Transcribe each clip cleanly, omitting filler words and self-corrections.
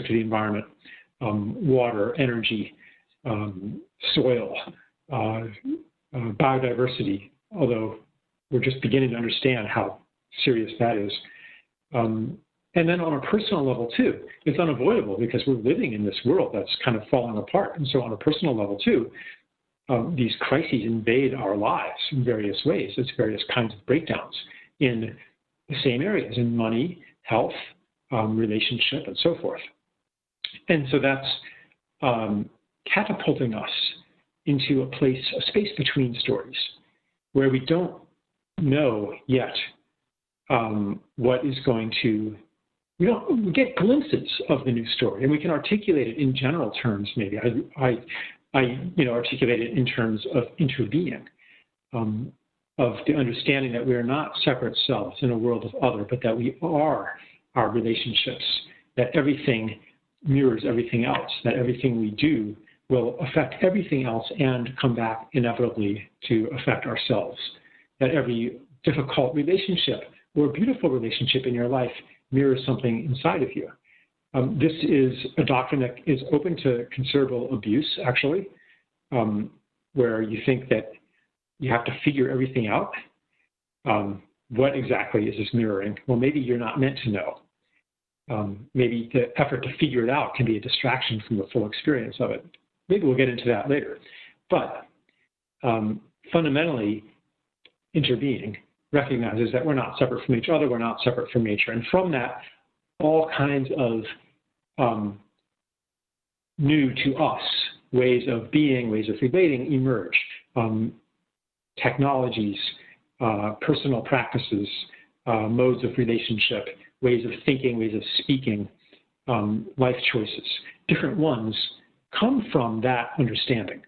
to the environment, water, energy, soil, biodiversity, although we're just beginning to understand how serious that is. And then on a personal level too, it's unavoidable because we're living in this world that's kind of falling apart. And so on a personal level too, these crises invade our lives in various ways. It's various kinds of breakdowns in the same areas, in money, health, relationship, and so forth. And so that's catapulting us into a space between stories, where we don't know yet what is going to, we get glimpses of the new story, and we can articulate it in general terms. Maybe I articulate it in terms of interbeing, of the understanding that we are not separate selves in a world of other, but that we are our relationships, that everything mirrors everything else, that everything we do will affect everything else and come back inevitably to affect ourselves, that every difficult relationship or beautiful relationship in your life mirrors something inside of you. This is a doctrine that is open to considerable abuse, actually, where you think that you have to figure everything out. What exactly is this mirroring? Well, maybe you're not meant to know. Maybe the effort to figure it out can be a distraction from the full experience of it. Maybe we'll get into that later. But fundamentally, interbeing recognizes that we're not separate from each other, we're not separate from nature. And from that, all kinds of new to us ways of being, ways of relating emerge. Technologies, personal practices, modes of relationship, ways of thinking, ways of speaking, life choices, different ones come from that understanding.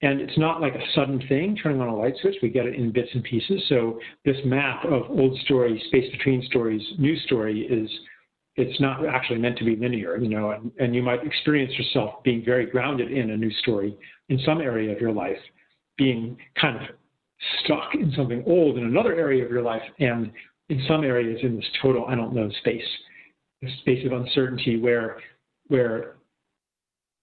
And it's not like a sudden thing, turning on a light switch. We get it in bits and pieces. So this map of old story, space between stories, new story it's not actually meant to be linear, and you might experience yourself being very grounded in a new story in some area of your life, being kind of stuck in something old in another area of your life, and in some areas in this total, I don't know, space, the space of uncertainty where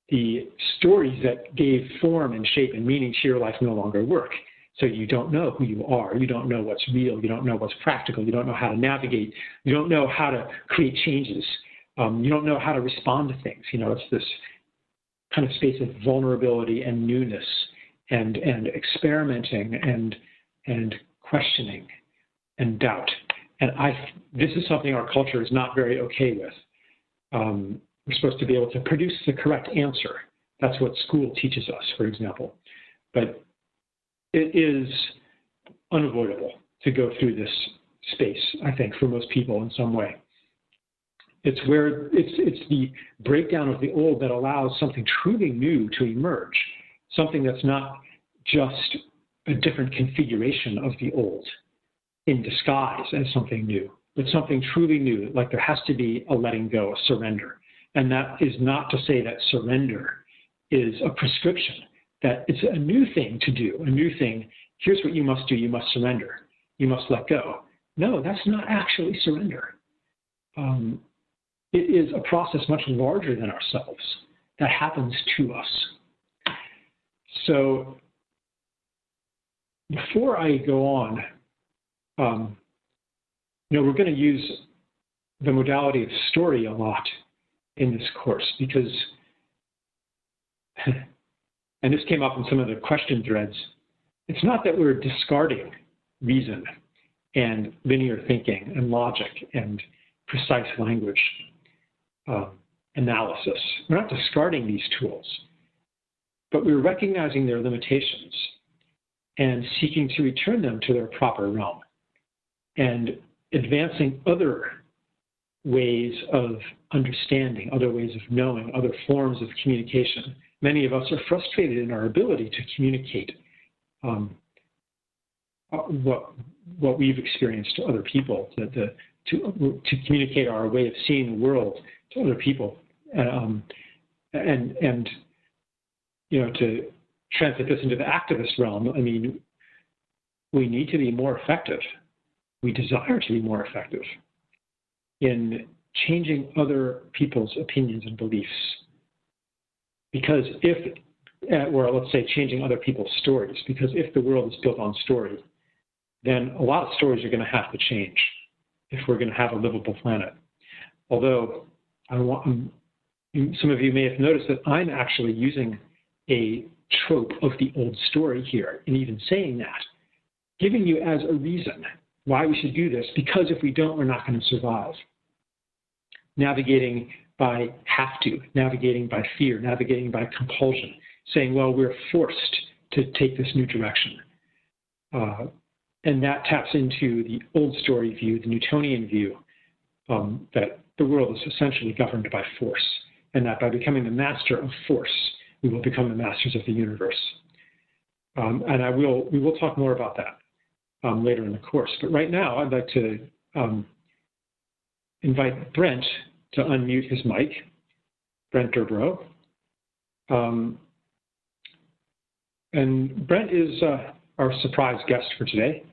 the stories that gave form and shape and meaning to your life no longer work. So you don't know who you are. You don't know what's real. You don't know what's practical. You don't know how to navigate. You don't know how to create changes. You don't know how to respond to things. It's this kind of space of vulnerability and newness and experimenting and questioning and doubt. And this is something our culture is not very okay with. We're supposed to be able to produce the correct answer. That's what school teaches us, for example. But it is unavoidable to go through this space, I think, for most people in some way. It's the breakdown of the old that allows something truly new to emerge, something that's not just a different configuration of the old in disguise as something new, but something truly new, like there has to be a letting go, a surrender. And that is not to say that surrender is a prescription, that it's a new thing to do, a new thing. Here's what you must do. You must surrender. You must let go. No, that's not actually surrender. It is a process much larger than ourselves that happens to us. So before I go on, we're going to use the modality of story a lot in this course because, and this came up in some of the question threads, it's not that we're discarding reason and linear thinking and logic and precise language analysis. We're not discarding these tools, but we're recognizing their limitations and seeking to return them to their proper realm and advancing other ways of understanding, other ways of knowing, other forms of communication. Many of us are frustrated in our ability to communicate what we've experienced to other people, to communicate our way of seeing the world to other people, and to translate this into the activist realm. I mean, we need to be more effective. We desire to be more effective in changing other people's opinions and beliefs. Because or let's say changing other people's stories, because if the world is built on story, then a lot of stories are going to have to change if we're going to have a livable planet. Although, some of you may have noticed that I'm actually using a trope of the old story here, and even saying that, giving you as a reason why we should do this, because if we don't, we're not going to survive. Navigating by have to, navigating by fear, navigating by compulsion, saying, well, we're forced to take this new direction. And that taps into the old story view, the Newtonian view, that the world is essentially governed by force, and that by becoming the master of force, we will become the masters of the universe. And we will talk more about that later in the course. But right now, I'd like to invite Brent to unmute his mic, Brent Durbrow. And Brent is our surprise guest for today.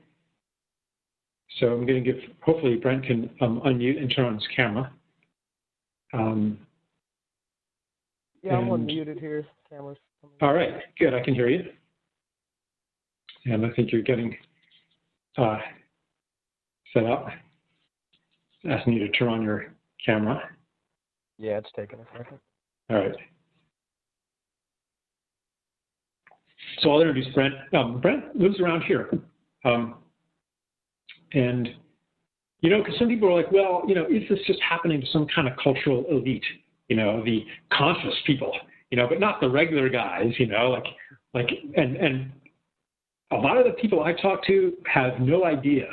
So I'm going to give, hopefully Brent can unmute and turn on his camera. Yeah, I'm unmuted here. Camera's coming. All right, good, I can hear you. And I think you're getting set up. Asking you to turn on your camera. Yeah, it's taking a second. All right. So I'll introduce Brent. Brent lives around here. And, you know, because some people are like, well, you know, is this just happening to some kind of cultural elite, you know, the conscious people, you know, but not the regular guys, you know, and a lot of the people I talk to have no idea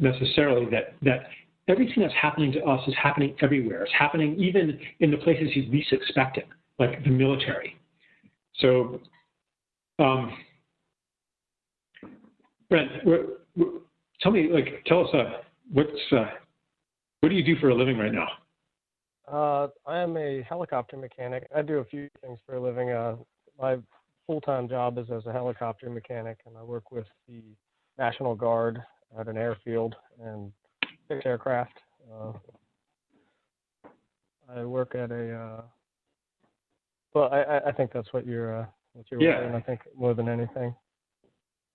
necessarily that everything that's happening to us is happening everywhere. It's happening even in the places you'd least expect it, like the military. So, Brent, tell us what do you do for a living right now? I am a helicopter mechanic. I do a few things for a living. My full-time job is as a helicopter mechanic, and I work with the National Guard at an airfield and fix aircraft. I work at a. Well, I think that's what you're wondering. I think more than anything.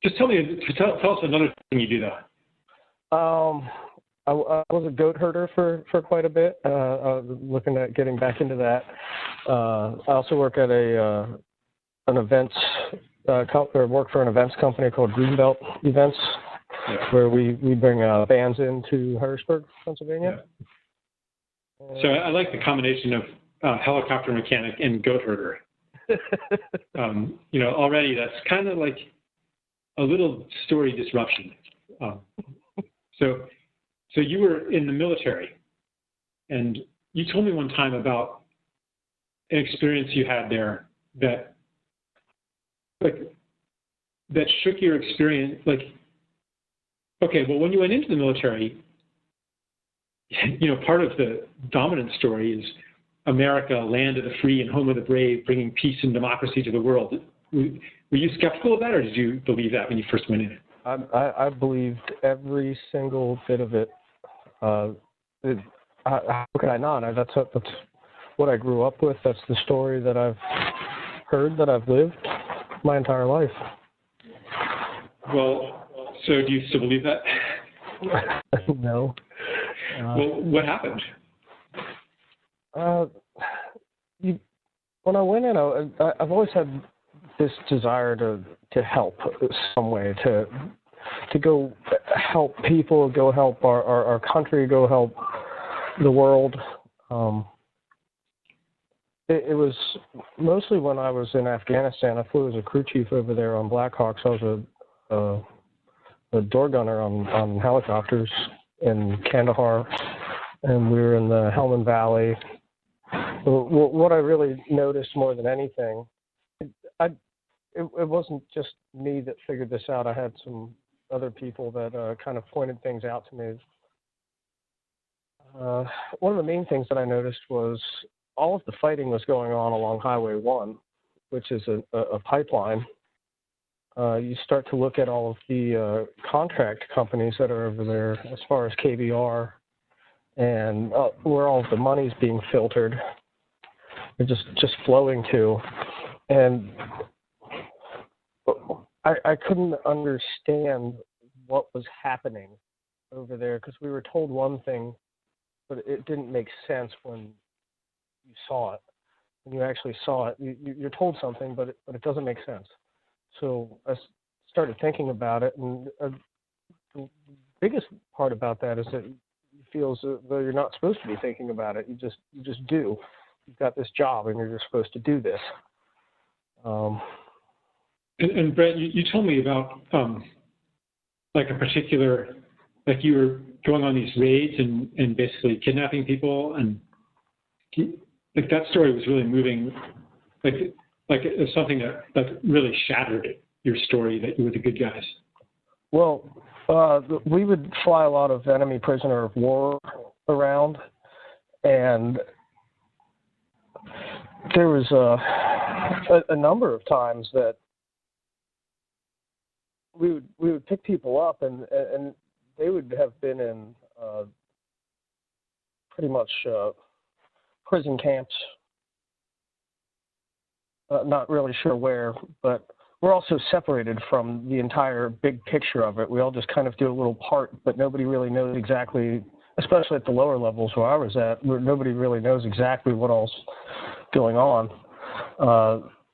Just tell us another thing you do though. I was a goat herder for quite a bit. I was looking at getting back into that. I also work at an events work for an events company called Greenbelt Events, where we bring bands into Harrisburg, Pennsylvania. Yeah. So I like the combination of helicopter mechanic and goat herder. You know, already that's kind of like a little story disruption. So you were in the military, and you told me one time about an experience you had there that shook your experience. Like, okay, well, when you went into the military, you know, part of the dominant story is America, land of the free and home of the brave, bringing peace and democracy to the world. Were you skeptical of that, or did you believe that when you first went in? I believed every single bit of it. How could I not? That's what I grew up with. That's the story that I've heard, that I've lived my entire life. Well, so do you still believe that? No. Well, what happened? When I went in, I've always had this desire to help some way, to go help people, go help our country, go help the world. It was mostly when I was in Afghanistan. I flew as a crew chief over there on Black Hawks. I was a door gunner on helicopters in Kandahar, and we were in the Helmand Valley. What I really noticed more than anything, it wasn't just me that figured this out. I had some other people that kind of pointed things out to me. One of the main things that I noticed was all of the fighting was going on along Highway 1, which is a pipeline. You start to look at all of the contract companies that are over there, as far as KBR and where all of the money's being filtered, they're just flowing to. And I couldn't understand what was happening over there because we were told one thing, but it didn't make sense when you saw it. When you actually saw it, you're told something, but it doesn't make sense. So I started thinking about it, and the biggest part about that is that you feel as though you're not supposed to be thinking about it. You just do. You've got this job, and you're just supposed to do this. And Brett, you told me about like a particular, like you were going on these raids and basically kidnapping people, and like that story was really moving. Like it was something that really shattered your story that you were the good guys. Well, we would fly a lot of enemy prisoner of war around, and there was a number of times that we would pick people up, and they would have been in pretty much prison camps. Not really sure where, but we're also separated from the entire big picture of it. We all just kind of do a little part, but nobody really knows exactly, especially at the lower levels where I was at, where nobody really knows exactly what all's going on.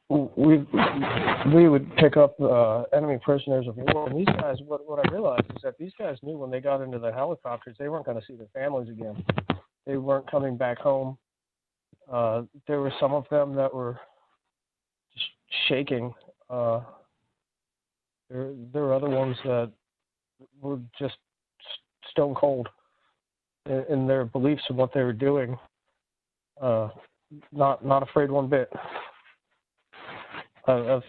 We would pick up enemy prisoners of war, and these guys, what I realized is that these guys knew when they got into the helicopters, they weren't going to see their families again. They weren't coming back home. There were some of them that were just shaking. There were other ones that were just stone cold in their beliefs and what they were doing. Not afraid one bit. I've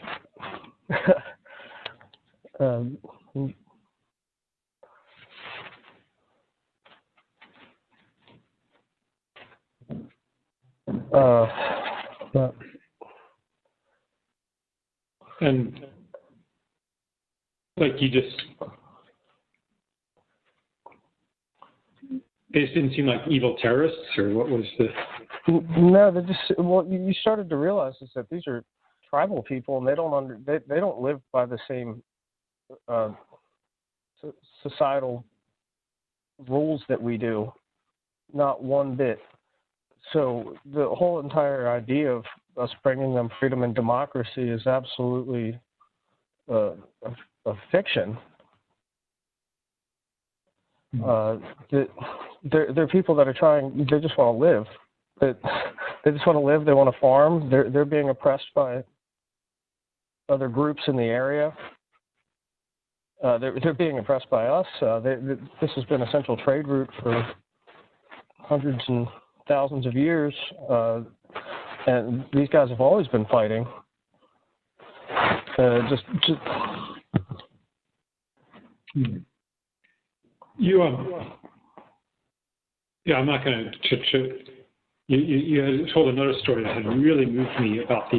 and like they just didn't seem like evil terrorists, or what was the? No, they just, well, you started to realize is that these are tribal people, and they don't live by the same societal rules that we do, not one bit. So the whole entire idea of us bringing them freedom and democracy is absolutely a fiction. They're people that are trying. They just want to live. They just want to live. They want to farm. They're being oppressed by other groups in the area. They're being oppressed by us. This has been a central trade route for hundreds and thousands of years, and these guys have always been fighting. Yeah, I'm not going to. You had told another story that had really moved me about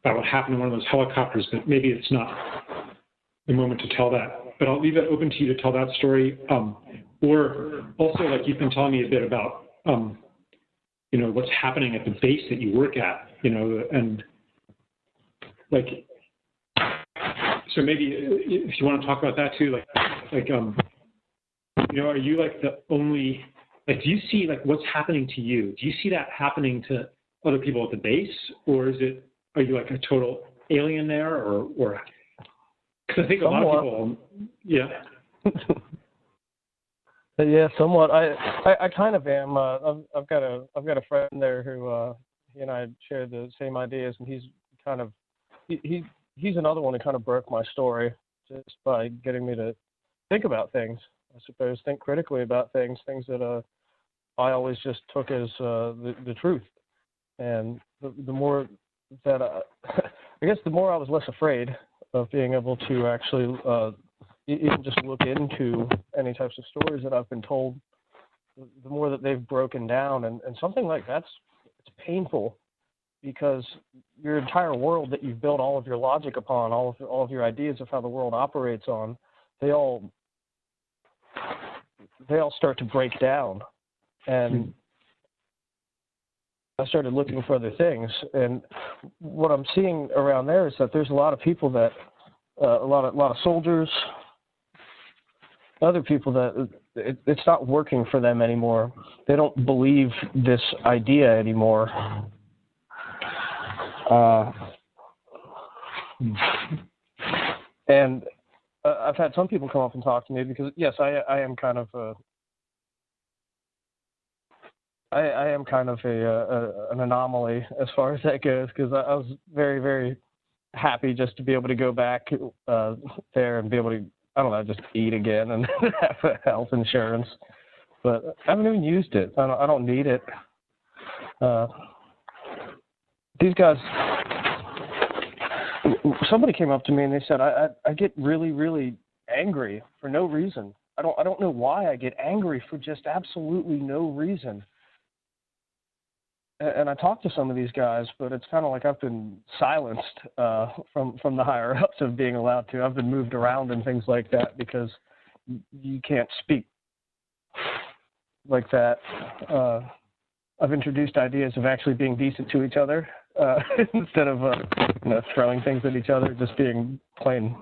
about what happened in one of those helicopters, but maybe it's not the moment to tell that. But I'll leave it open to you to tell that story. Or also, like you've been telling me a bit about, what's happening at the base that you work at, and like, so maybe if you want to talk about that too, are you like the only, like, do you see like what's happening to you? Do you see that happening to other people at the base, or are you like a total alien there, or? Because I think somewhat. A lot of people, yeah. Yeah, somewhat. I kind of am. I've got a friend there who he and I share the same ideas, and he's kind of he's another one who kind of broke my story just by getting me to think about things. I suppose think critically about things that I always just took as the truth, and the more that I guess the more I was less afraid of being able to actually even just look into any types of stories that I've been told, the more that they've broken down, and something like it's painful, because your entire world that you've built all of your logic upon, all of your ideas of how the world operates on, they all they all start to break down. And I started looking for other things. And what I'm seeing around there is that there's a lot of people that, a lot of soldiers, other people that it's not working for them anymore. They don't believe this idea anymore. And I've had some people come up and talk to me because, yes, I am kind of an anomaly as far as that goes, because I was very, very happy just to be able to go back there and be able to, I don't know, just eat again and have health insurance. But I haven't even used it. I don't need it. These guys, somebody came up to me and they said, I get really, really angry for no reason. I don't know why I get angry for just absolutely no reason. And I talked to some of these guys, but it's kind of like I've been silenced from the higher ups of being allowed to. I've been moved around and things like that because you can't speak like that. I've introduced ideas of actually being decent to each other instead of throwing things at each other, just being plain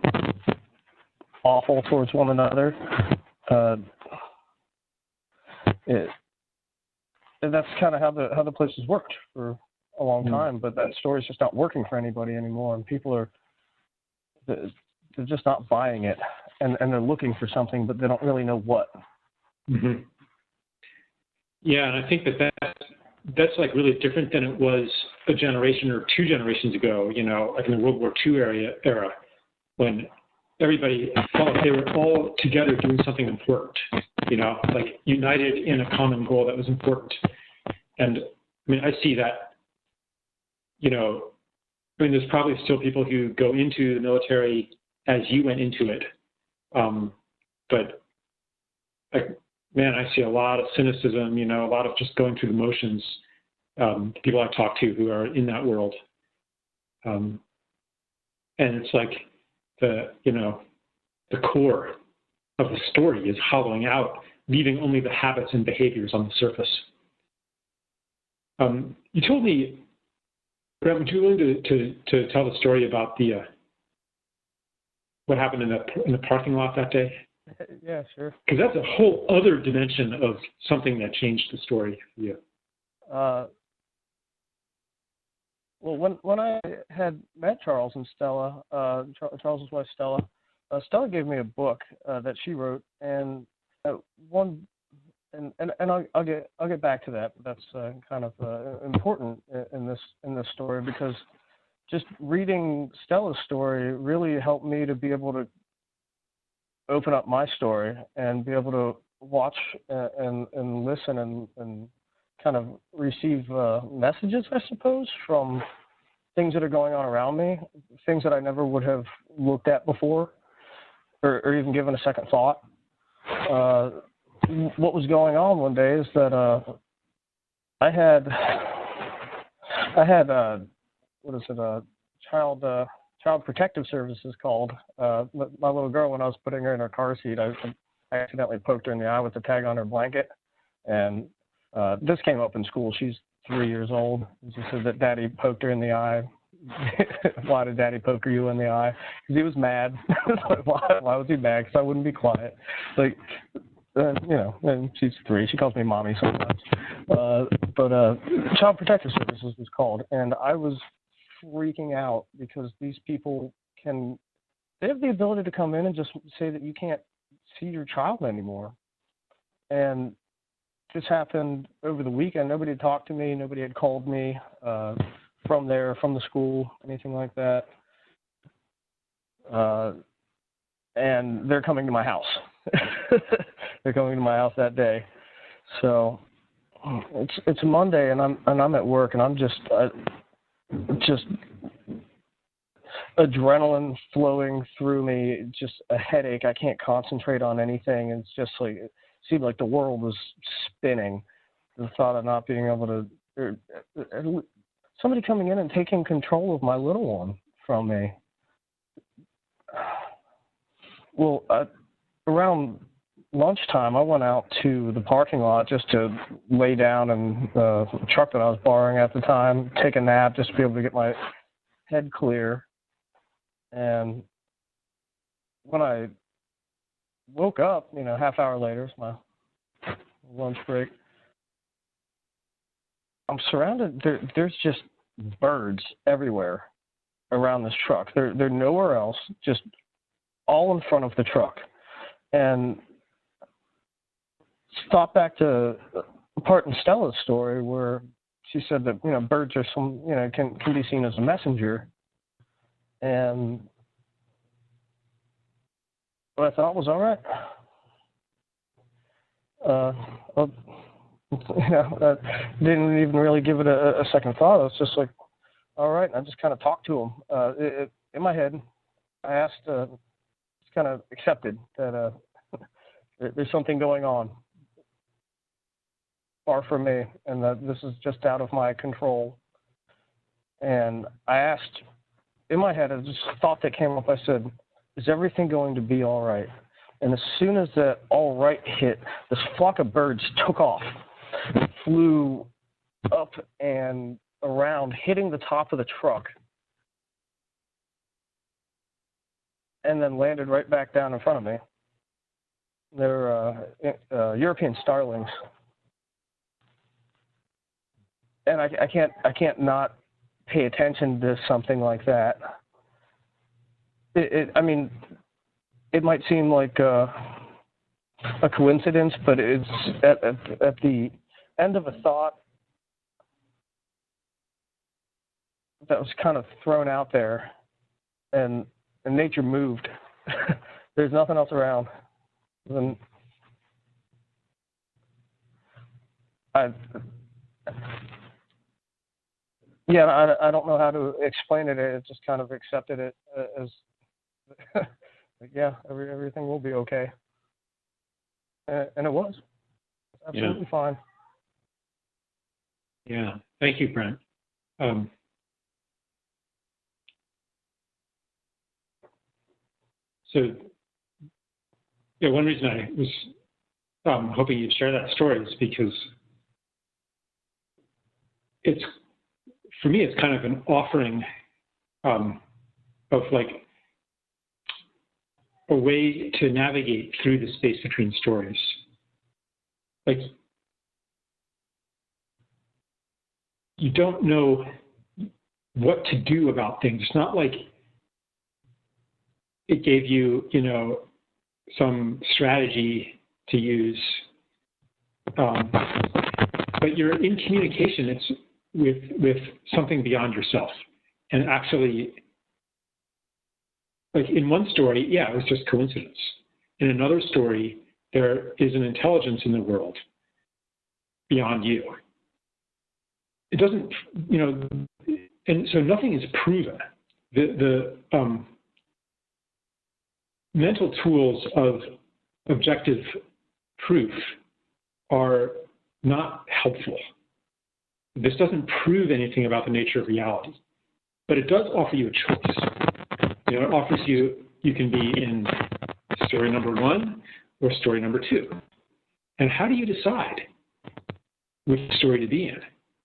awful towards one another. And that's kind of how the place has worked for a long time, but that story's just not working for anybody anymore, and people they're just not buying it, and they're looking for something, but they don't really know what. Mm-hmm. Yeah, and I think that's like really different than it was a generation or two generations ago, like in the World War II era, when everybody felt like they were all together doing something important, like united in a common goal that was important. And I mean, I see that, there's probably still people who go into the military as you went into it. But I see a lot of cynicism, a lot of just going through the motions, people I talk to who are in that world. And it's like the core of the story is hollowing out, leaving only the habits and behaviors on the surface. You told me, Brett, would you be willing to tell the story about what happened in the parking lot that day? Yeah, sure. Because that's a whole other dimension of something that changed the story for you. Well, when I had met Charles and Stella, Charles's wife Stella, Stella gave me a book that she wrote, and I'll get back to that. But that's kind of important in this story, because just reading Stella's story really helped me to be able to open up my story and be able to watch and listen and kind of receive messages, I suppose, from things that are going on around me, things that I never would have looked at before or even given a second thought. What was going on one day is that I had Child Protective Services called. My little girl, when I was putting her in her car seat, I accidentally poked her in the eye with the tag on her blanket, and this came up in school. She's 3 years old. She said that Daddy poked her in the eye. Why did Daddy poke you in the eye? Because he was mad. Like, why was he mad? Because I wouldn't be quiet. Like, and she's 3. She calls me mommy sometimes. But Child Protective Services was called, and I was freaking out because these people they have the ability to come in and just say that you can't see your child anymore. And this happened over the weekend. Nobody had talked to me. Nobody had called me from the school, anything like that. And they're coming to my house. They're coming to my house that day. So it's Monday, and I'm at work, and I'm just adrenaline flowing through me, just a headache. I can't concentrate on anything. It's just like, it seemed like the world was spinning. The thought of not being able to, somebody coming in and taking control of my little one from me. Well, around lunchtime, I went out to the parking lot just to lay down in the truck that I was borrowing at the time, take a nap, just to be able to get my head clear. And when I woke up, half hour later, it's my lunch break, I'm surrounded. There's just birds everywhere around this truck. They're nowhere else, just all in front of the truck. And thought back to a part in Stella's story where she said that birds are can be seen as a messenger, and what I thought was all right. Well, I didn't even really give it a second thought. I was just like, all right. And I just kind of talked to him. In my head, I asked, just kind of accepted that there's something going on far from me, and that this is just out of my control. And I asked, in my head, just a thought that came up, I said, is everything going to be all right? And as soon as that all right hit, this flock of birds took off, flew up and around, hitting the top of the truck, and then landed right back down in front of me. They're European starlings. And I can't not pay attention to something like that. I mean, it might seem like a coincidence, but it's at the end of a thought that was kind of thrown out there, and nature moved. There's nothing else around. And I don't know how to explain it. I just kind of accepted it as, everything will be okay. And it was absolutely fine. Yeah. Thank you, Brent. One reason I was hoping you'd share that story is because for me, it's kind of an offering of like a way to navigate through the space between stories. Like, you don't know what to do about things. It's not like it gave you, some strategy to use, but you're in communication. It's with something beyond yourself, and actually, like in one story, it was just coincidence. In another story, there is an intelligence in the world beyond you. It doesn't, and so nothing is proven. The mental tools of objective proof are not helpful. This doesn't prove anything about the nature of reality, but it does offer you a choice. It offers you can be in story number 1 or story number 2. And how do you decide which story to be in?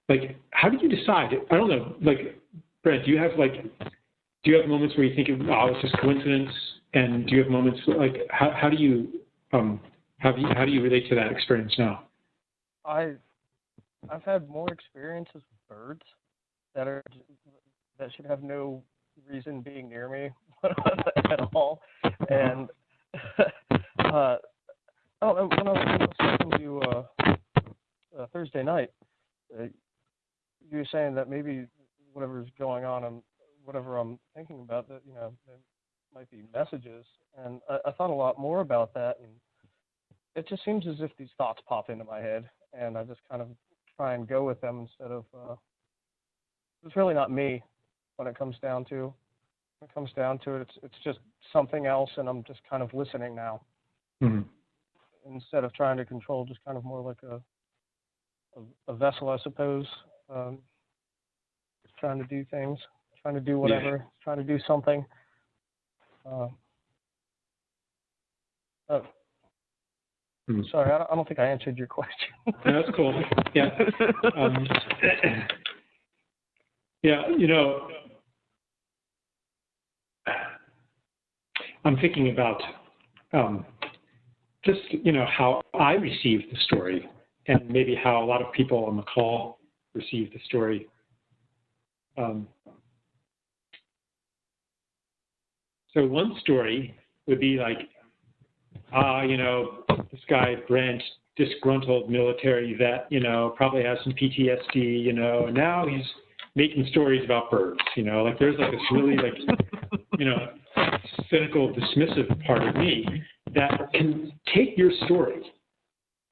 Like, how do you decide? I don't know. Like, Brent, do you have moments where you think, it's just coincidence? And do you have moments like how do you relate to that experience now? I've had more experiences with birds that should have no reason being near me at all. And I don't know, when I was talking to you Thursday night, you were saying that maybe whatever's going on and whatever I'm thinking about, that there might be messages, and I thought a lot more about that, and it just seems as if these thoughts pop into my head, and I just kind of try and go with them instead of it's really not me when it comes down to it. It's just something else, and I'm just kind of listening now. Mm-hmm. Instead of trying to control, just kind of more like a vessel, I suppose. Trying to do things, trying to do whatever, trying to do something. Sorry, I don't think I answered your question. No, that's cool. Yeah. Yeah, I'm thinking about just, how I received the story and maybe how a lot of people on the call received the story. So one story would be like, this guy, Brent, disgruntled military vet, probably has some PTSD, and now he's making stories about birds, like there's like this really like, cynical, dismissive part of me that can take your story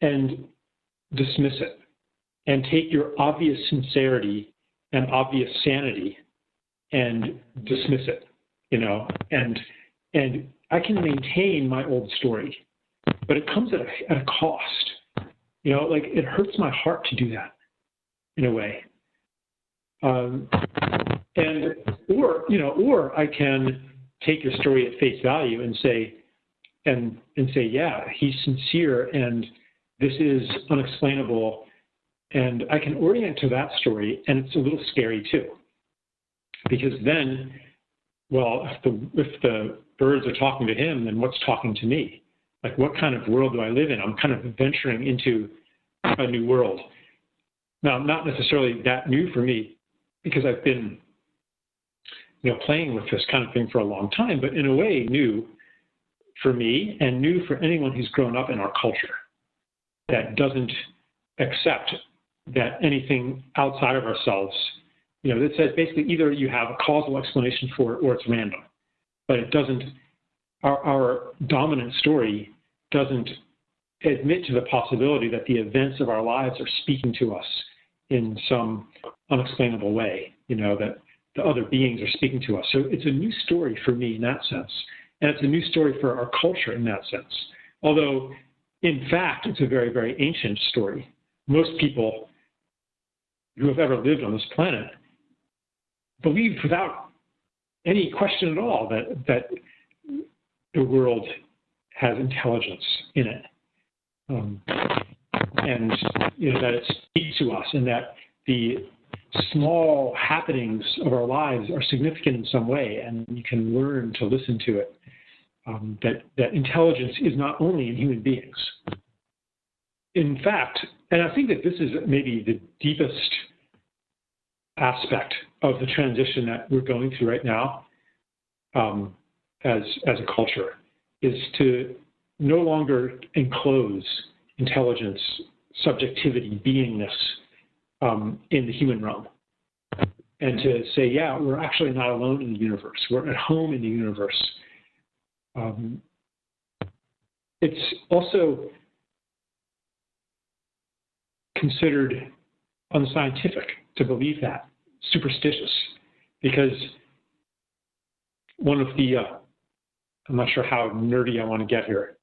and dismiss it and take your obvious sincerity and obvious sanity and dismiss it, and I can maintain my old story, but it comes at a cost, like it hurts my heart to do that in a way. Or I can take your story at face value and say, yeah, he's sincere and this is unexplainable. And I can orient to that story, and it's a little scary too. Because then, well, if the birds are talking to him, then what's talking to me? Like, what kind of world do I live in? I'm kind of venturing into a new world. Now, not necessarily that new for me, because I've been, playing with this kind of thing for a long time, but in a way new for me and new for anyone who's grown up in our culture that doesn't accept that anything outside of ourselves, that says basically either you have a causal explanation for it or it's random, but it doesn't, our dominant story doesn't admit to the possibility that the events of our lives are speaking to us in some unexplainable way, that the other beings are speaking to us. So it's a new story for me in that sense. And it's a new story for our culture in that sense. Although, in fact, it's a very, very ancient story. Most people who have ever lived on this planet believe without any question at all that the world has intelligence in it. And that it speaks to us, and that the small happenings of our lives are significant in some way, and you can learn to listen to it. That intelligence is not only in human beings. In fact, and I think that this is maybe the deepest aspect of the transition that we're going through right now as a culture, is to no longer enclose intelligence, subjectivity, beingness in the human realm. And to say, yeah, we're actually not alone in the universe. We're at home in the universe. It's also considered unscientific to believe that, superstitious, because one of the, I'm not sure how nerdy I want to get here,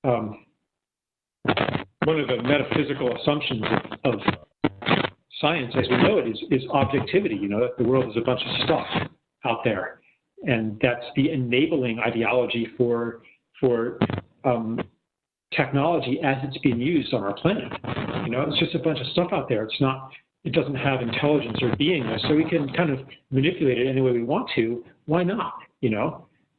one of the metaphysical assumptions of science as we know it is objectivity, that the world is a bunch of stuff out there. And that's the enabling ideology for technology as it's being used on our planet. It's just a bunch of stuff out there. It doesn't have intelligence or beingness, so we can kind of manipulate it any way we want to. Why not?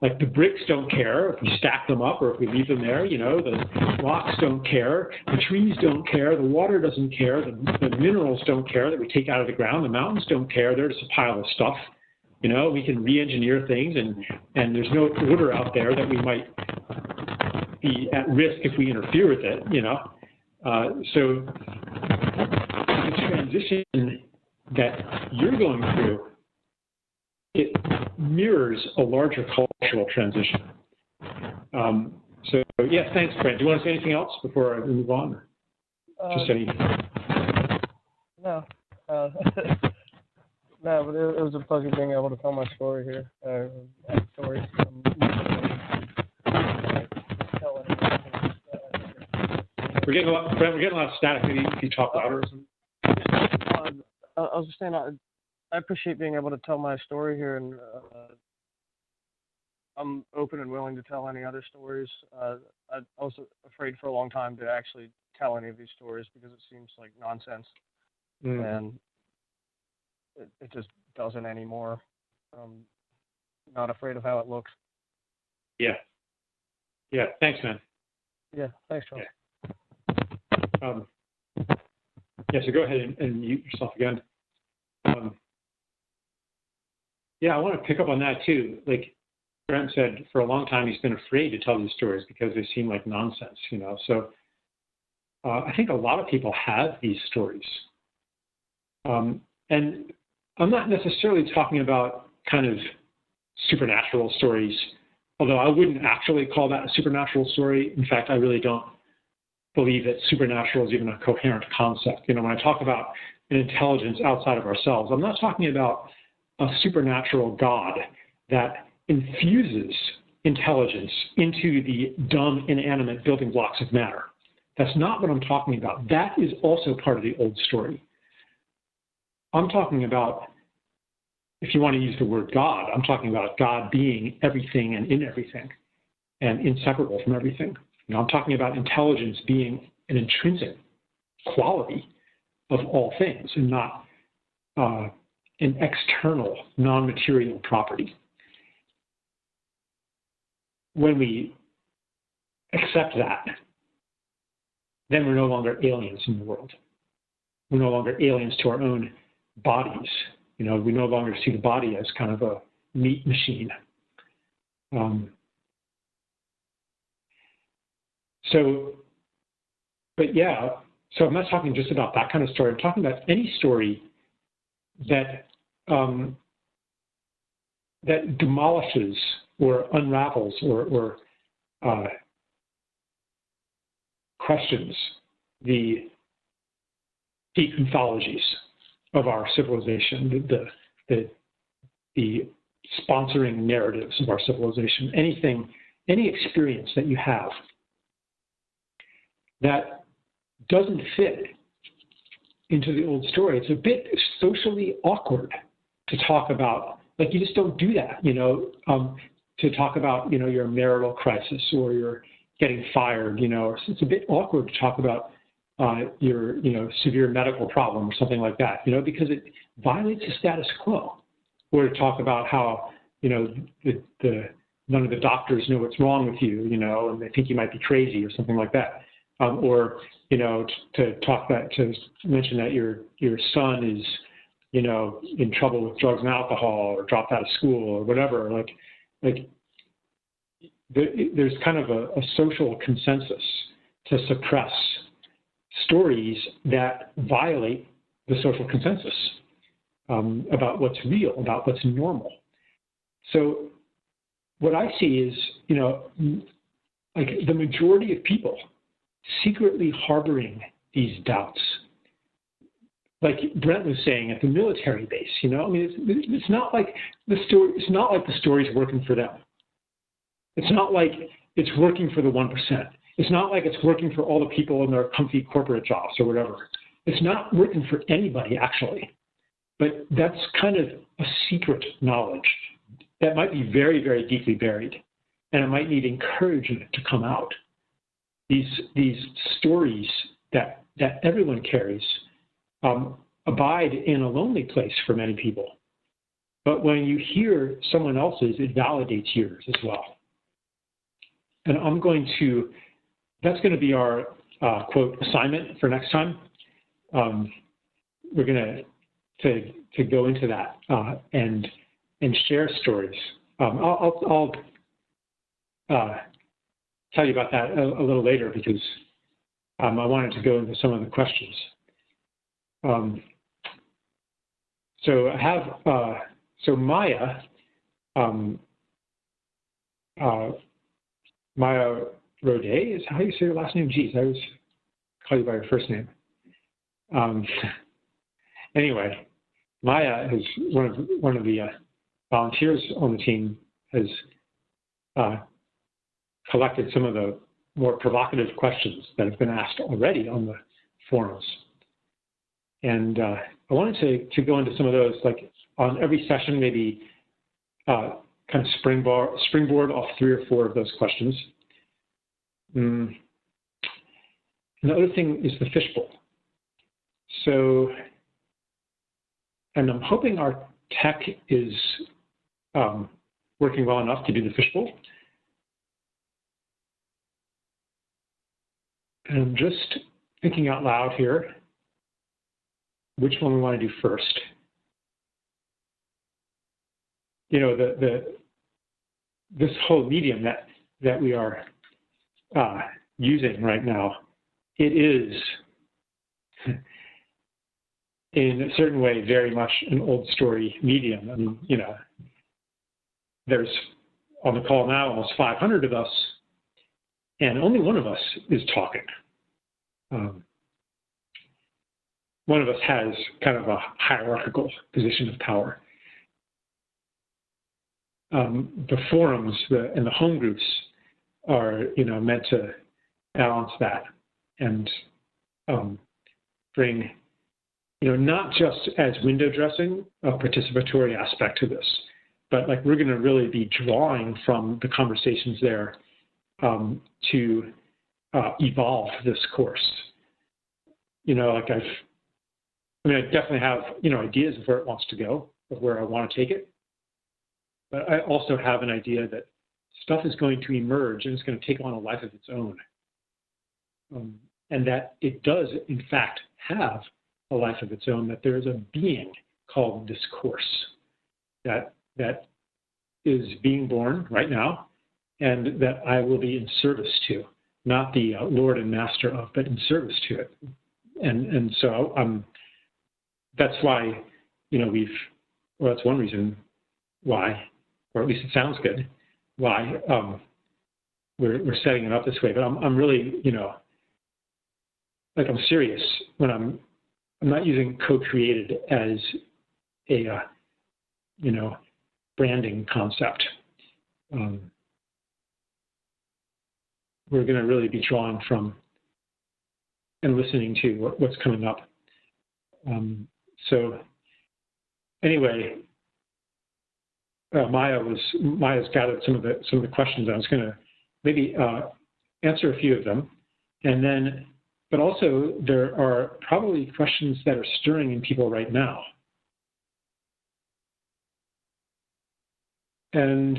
Like the bricks don't care if we stack them up or if we leave them there. The rocks don't care, the trees don't care, the water doesn't care, the minerals don't care that we take out of the ground, the mountains don't care. They're just a pile of stuff. We can re-engineer things, and there's no order out there that we might be at risk if we interfere with it. So the transition that you're going through, it mirrors a larger cultural transition. So yeah, thanks, Brent. Do you want to say anything else before I move on? Just anything. No. No, but it was a pleasure being able to tell my story here. Stories. We're getting a lot, Brent. We're getting a lot of static. Maybe if you talk louder or something. I was just saying, I appreciate being able to tell my story here, and I'm open and willing to tell any other stories. I was afraid for a long time to actually tell any of these stories because it seems like nonsense, and it just doesn't anymore. Not afraid of how it looks. Yeah. Yeah. Thanks, man. Yeah. Thanks, Charles. Yeah. Yeah. So go ahead and mute yourself again. Yeah, I want to pick up on that too. Like Brent said, for a long time he's been afraid to tell these stories because they seem like nonsense, you know. So I think a lot of people have these stories, and I'm not necessarily talking about kind of supernatural stories, although I wouldn't actually call that a supernatural story. In fact, I really don't believe that supernatural is even a coherent concept. You know, when I talk about an intelligence outside of ourselves, I'm not talking about a supernatural God that infuses intelligence into the dumb, inanimate building blocks of matter. That's not what I'm talking about. That is also part of the old story. I'm talking about, if you want to use the word God, I'm talking about God being everything and in everything and inseparable from everything. You know, I'm talking about intelligence being an intrinsic quality of all things and not an external, non-material property. When we accept that, then we're no longer aliens in the world. We're no longer aliens to our own bodies. You know, we no longer see the body as kind of a meat machine. But yeah, so I'm not talking just about that kind of story. I'm talking about any story that that demolishes or unravels or questions the deep mythologies of our civilization, the sponsoring narratives of our civilization, any experience that you have that doesn't fit into the old story. It's a bit socially awkward to talk about, like you just don't do that, you know, to talk about, you know, your marital crisis or your getting fired, you know, it's a bit awkward to talk about your, you know, severe medical problem or something like that, you know, because it violates the status quo. Or to talk about how, you know, none of the doctors know what's wrong with you, you know, and they think you might be crazy or something like that. Or, you know, to mention that your son is, you know, in trouble with drugs and alcohol or dropped out of school or whatever. Like there's kind of a social consensus to suppress stories that violate the social consensus about what's real, about what's normal. So what I see is, you know, like the majority of people secretly harboring these doubts. Like Brent was saying, at the military base, you know, I mean, it's not like the story. It's not like the story's working for them. It's not like it's working for the 1%. It's not like it's working for all the people in their comfy corporate jobs or whatever. It's not working for anybody, actually. But that's kind of a secret knowledge that might be very, very deeply buried, and it might need encouragement to come out. These stories that everyone carries abide in a lonely place for many people. But when you hear someone else's, it validates yours as well. And that's going to be our quote assignment for next time. We're going to go into that and share stories. I'll tell you about that a little later because I wanted to go into some of the questions. So I have Maya. Maya Rode is how you say your last name. Geez, I always call you by your first name. Anyway, Maya is one of the volunteers on the team has collected some of the more provocative questions that have been asked already on the forums. And I wanted to go into some of those, like on every session, maybe kind kind of springboard off 3 or 4 of those questions. And the other thing is the fishbowl. So, and I'm hoping our tech is working well enough to do the fishbowl. And I'm just thinking out loud here which one we want to do first. You know, this whole medium that we are using right now, it is in a certain way very much an old story medium. I mean, you know, there's on the call now almost 500 of us, and only one of us is talking. One of us has kind of a hierarchical position of power. The forums and the home groups are, you know, meant to balance that and bring, you know, not just as window dressing, a participatory aspect to this, but like we're going to really be drawing from the conversations there to evolve this course. You know, like I definitely have, you know, ideas of where it wants to go, of where I want to take it. But I also have an idea that stuff is going to emerge and it's going to take on a life of its own. And that it does, in fact, have a life of its own, that there is a being called discourse that is being born right now and that I will be in service to, not the Lord and Master of, but in service to it. And so that's why, you know, that's one reason why, or at least it sounds good, why we're setting it up this way. But I'm really, you know, like I'm serious when I'm not using co-created as a, you know, branding concept. We're going to really be drawing from and listening to what's coming up. So anyway, Maya's gathered some of the questions. I was going to maybe answer a few of them, and then, but also there are probably questions that are stirring in people right now. And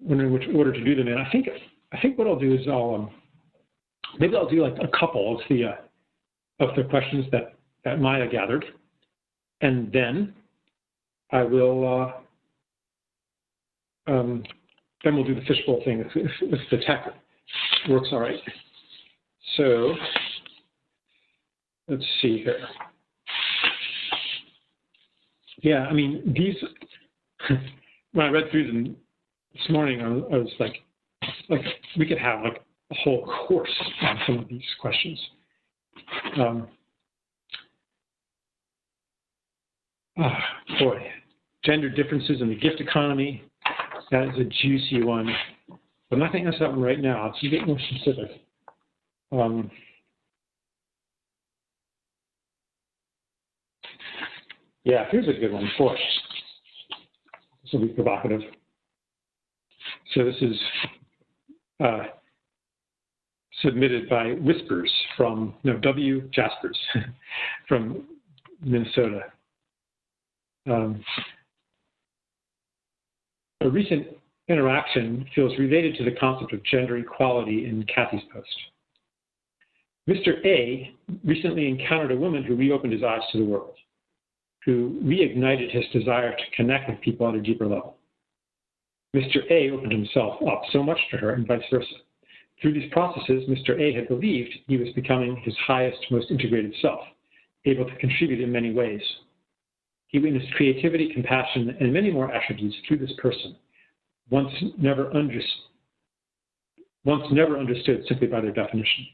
wondering which order to do them in. I think what I'll do is maybe I'll do like a couple of the questions that Maya gathered, and then I will then we'll do the fishbowl thing if the tech works all right. So let's see here. Yeah, I mean, these, when I read through them this morning, I was like we could have like a whole course on some of these questions. Boy, gender differences in the gift economy, that is a juicy one. I'm not going to answer that one right now. Let's get more specific. Yeah, here's a good one. Boy, this will be provocative. So this is submitted by Whispers W. Jaspers from Minnesota. A recent interaction feels related to the concept of gender equality in Kathy's post. Mr. A recently encountered a woman who reopened his eyes to the world, who reignited his desire to connect with people at a deeper level. Mr. A opened himself up so much to her and vice versa. Through these processes, Mr. A had believed he was becoming his highest, most integrated self, able to contribute in many ways. He witnessed creativity, compassion, and many more attributes through this person, once never understood simply by their definition.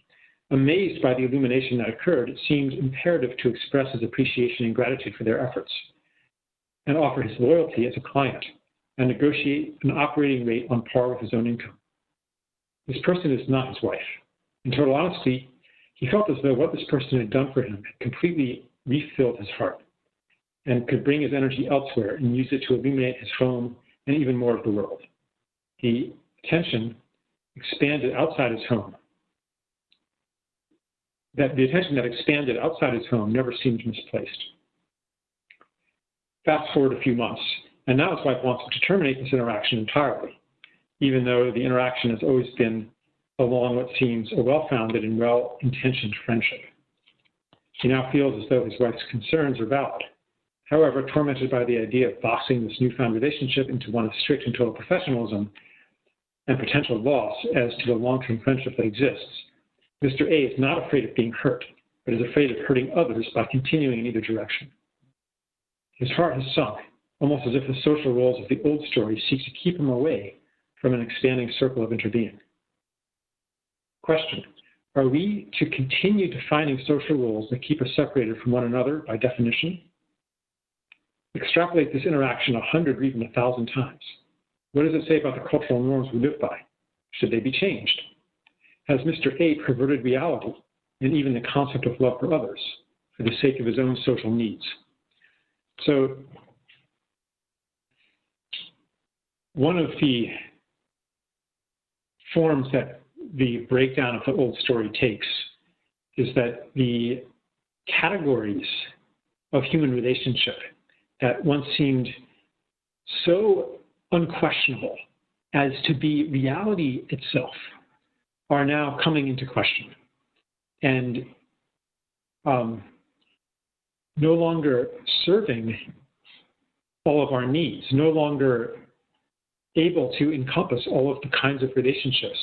Amazed by the illumination that occurred, it seemed imperative to express his appreciation and gratitude for their efforts, and offer his loyalty as a client, and negotiate an operating rate on par with his own income. This person is not his wife. In total honesty, he felt as though what this person had done for him had completely refilled his heart. and could bring his energy elsewhere and use it to illuminate his home and even more of the world. The attention expanded outside his home. The attention that expanded outside his home never seemed misplaced. Fast forward a few months, and now his wife wants him to terminate this interaction entirely, even though the interaction has always been along what seems a well-founded and well-intentioned friendship. He now feels as though his wife's concerns are valid. However, tormented by the idea of boxing this newfound relationship into one of strict and total professionalism and potential loss as to the long-term friendship that exists, Mr. A is not afraid of being hurt, but is afraid of hurting others by continuing in either direction. His heart has sunk, almost as if the social roles of the old story seek to keep him away from an expanding circle of interbeing. Question: are we to continue defining social roles that keep us separated from one another by definition? Extrapolate this interaction 100 or even 1,000 times. What does it say about the cultural norms we live by? Should they be changed? Has Mr. A perverted reality and even the concept of love for others for the sake of his own social needs? So, one of the forms that the breakdown of the old story takes is that the categories of human relationship that once seemed so unquestionable as to be reality itself are now coming into question and no longer serving all of our needs, no longer able to encompass all of the kinds of relationships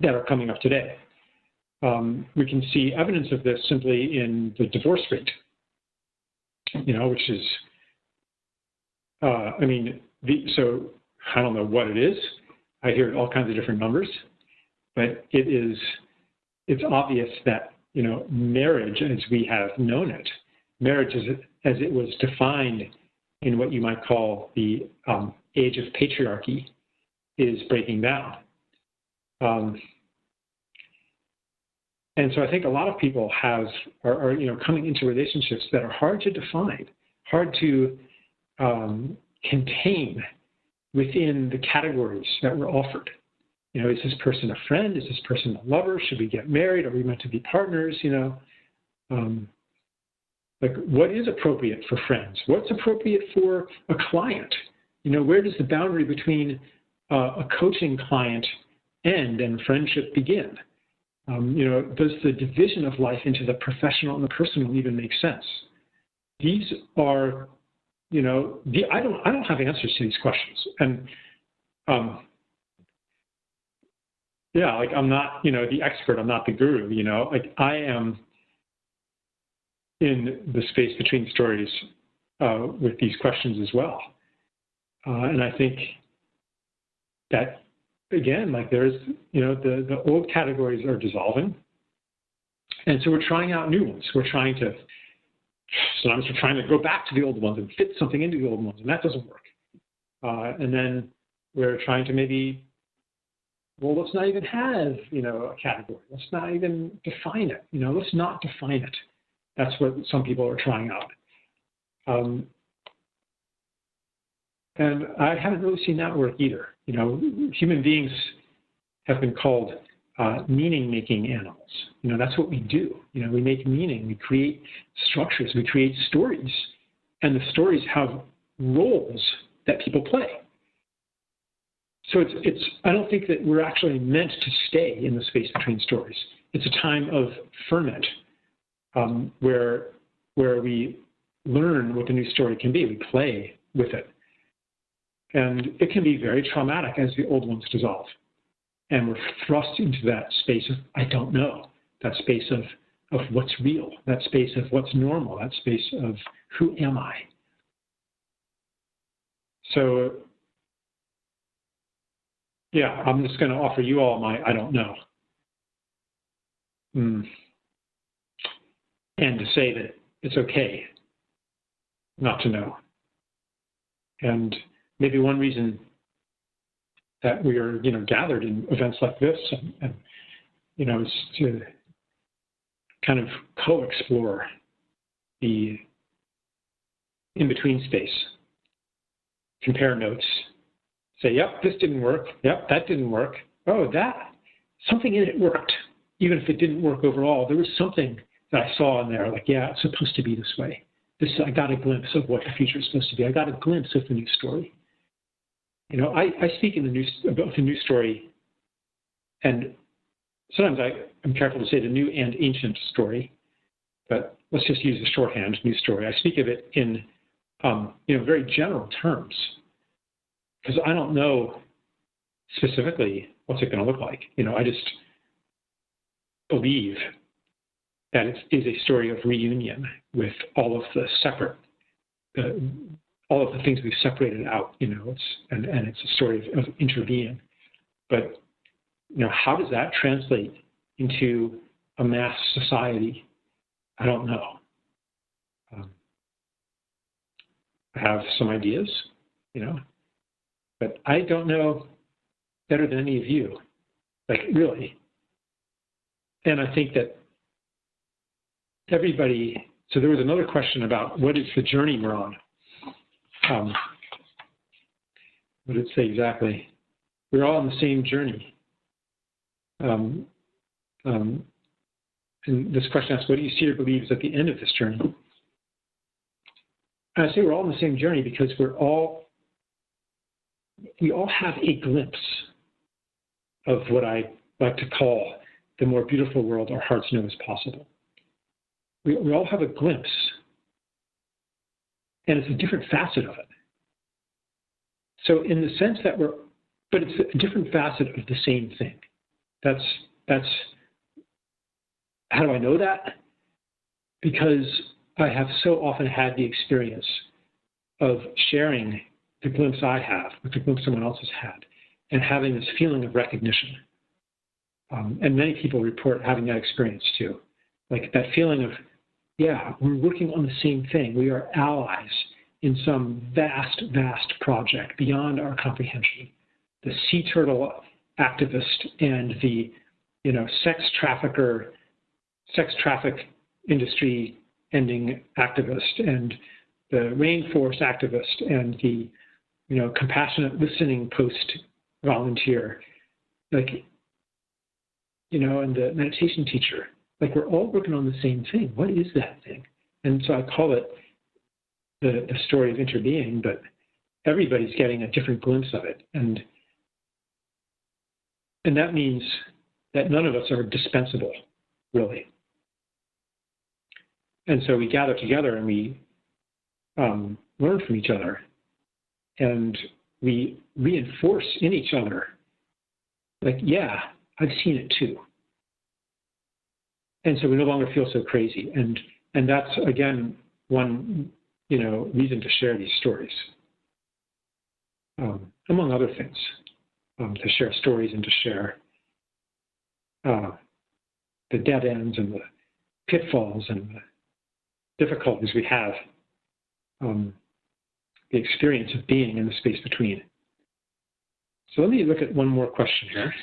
that are coming up today. We can see evidence of this simply in the divorce rate, which is, so I don't know what it is. I hear all kinds of different numbers, but it's obvious that, marriage as we have known it, marriage as it was defined in what you might call the age of patriarchy, is breaking down. And so I think a lot of people are coming into relationships that are hard to define, hard to contain within the categories that were offered. Is this person a friend? Is this person a lover? Should we get married? Are we meant to be partners? What is appropriate for friends? What's appropriate for a client? Where does the boundary between a coaching client end and friendship begin? Does the division of life into the professional and the personal even make sense? These are, I don't have answers to these questions. And I'm not, the expert. I'm not the guru. I am in the space between stories with these questions as well. And I think that, again, there's, the old categories are dissolving. And so we're trying out new ones. Sometimes we're trying to go back to the old ones and fit something into the old ones, and that doesn't work. And then we're trying to maybe, let's not even have, a category. Let's not even define it. Let's not define it. That's what some people are trying out. And I haven't really seen that work either. Human beings have been called meaning-making animals. That's what we do. We make meaning. We create structures. We create stories. And the stories have roles that people play. So I don't think that we're actually meant to stay in the space between stories. It's a time of ferment where we learn what the new story can be. We play with it. And it can be very traumatic as the old ones dissolve. And we're thrust into that space of, I don't know, that space of what's real, that space of what's normal, that space of who am I? So, I'm just going to offer you all my I don't know. And to say that it's okay not to know. And maybe one reason that we are, gathered in events like this and is to kind of co-explore the in-between space, compare notes, say, yep, this didn't work, yep, that didn't work, oh, something in it worked. Even if it didn't work overall, there was something that I saw in there, like, yeah, it's supposed to be this way. I got a glimpse of what the future is supposed to be. I got a glimpse of the new story. I speak in about the new story, and sometimes I'm careful to say the new and ancient story, but let's just use the shorthand, new story. I speak of it in very general terms, because I don't know specifically what's it going to look like. I just believe that it is a story of reunion with all of the all of the things we've separated out. And it's a story of interbeing. But how does that translate into a mass society? I don't know. I have some ideas, but I don't know better than any of you, like really. And I think that everybody, so there was another question about what is the journey we're on? What did it say exactly? We're all on the same journey. And this question asks, what do you see or believe is at the end of this journey? And I say we're all on the same journey because we all have a glimpse of what I like to call the more beautiful world our hearts know is possible. We all have a glimpse, and it's a different facet of it. So in the sense that but it's a different facet of the same thing. That's how do I know that? Because I have so often had the experience of sharing the glimpse I have with the glimpse someone else has had, and having this feeling of recognition. And many people report having that experience too. Like that feeling of, yeah, we're working on the same thing. We are allies in some vast, vast project beyond our comprehension. The sea turtle activist and the, sex traffic industry ending activist, and the rainforest activist, and the, compassionate listening post volunteer, and the meditation teacher. Like we're all working on the same thing. What is that thing? And so I call it the story of interbeing, but everybody's getting a different glimpse of it. And that means that none of us are dispensable, really. And so we gather together and we learn from each other, and we reinforce in each other, like, yeah, I've seen it too. And so we no longer feel so crazy. And that's, again, one, reason to share these stories, among other things, to share stories and to share the dead ends and the pitfalls and the difficulties we have, the experience of being in the space between. So let me look at one more question here.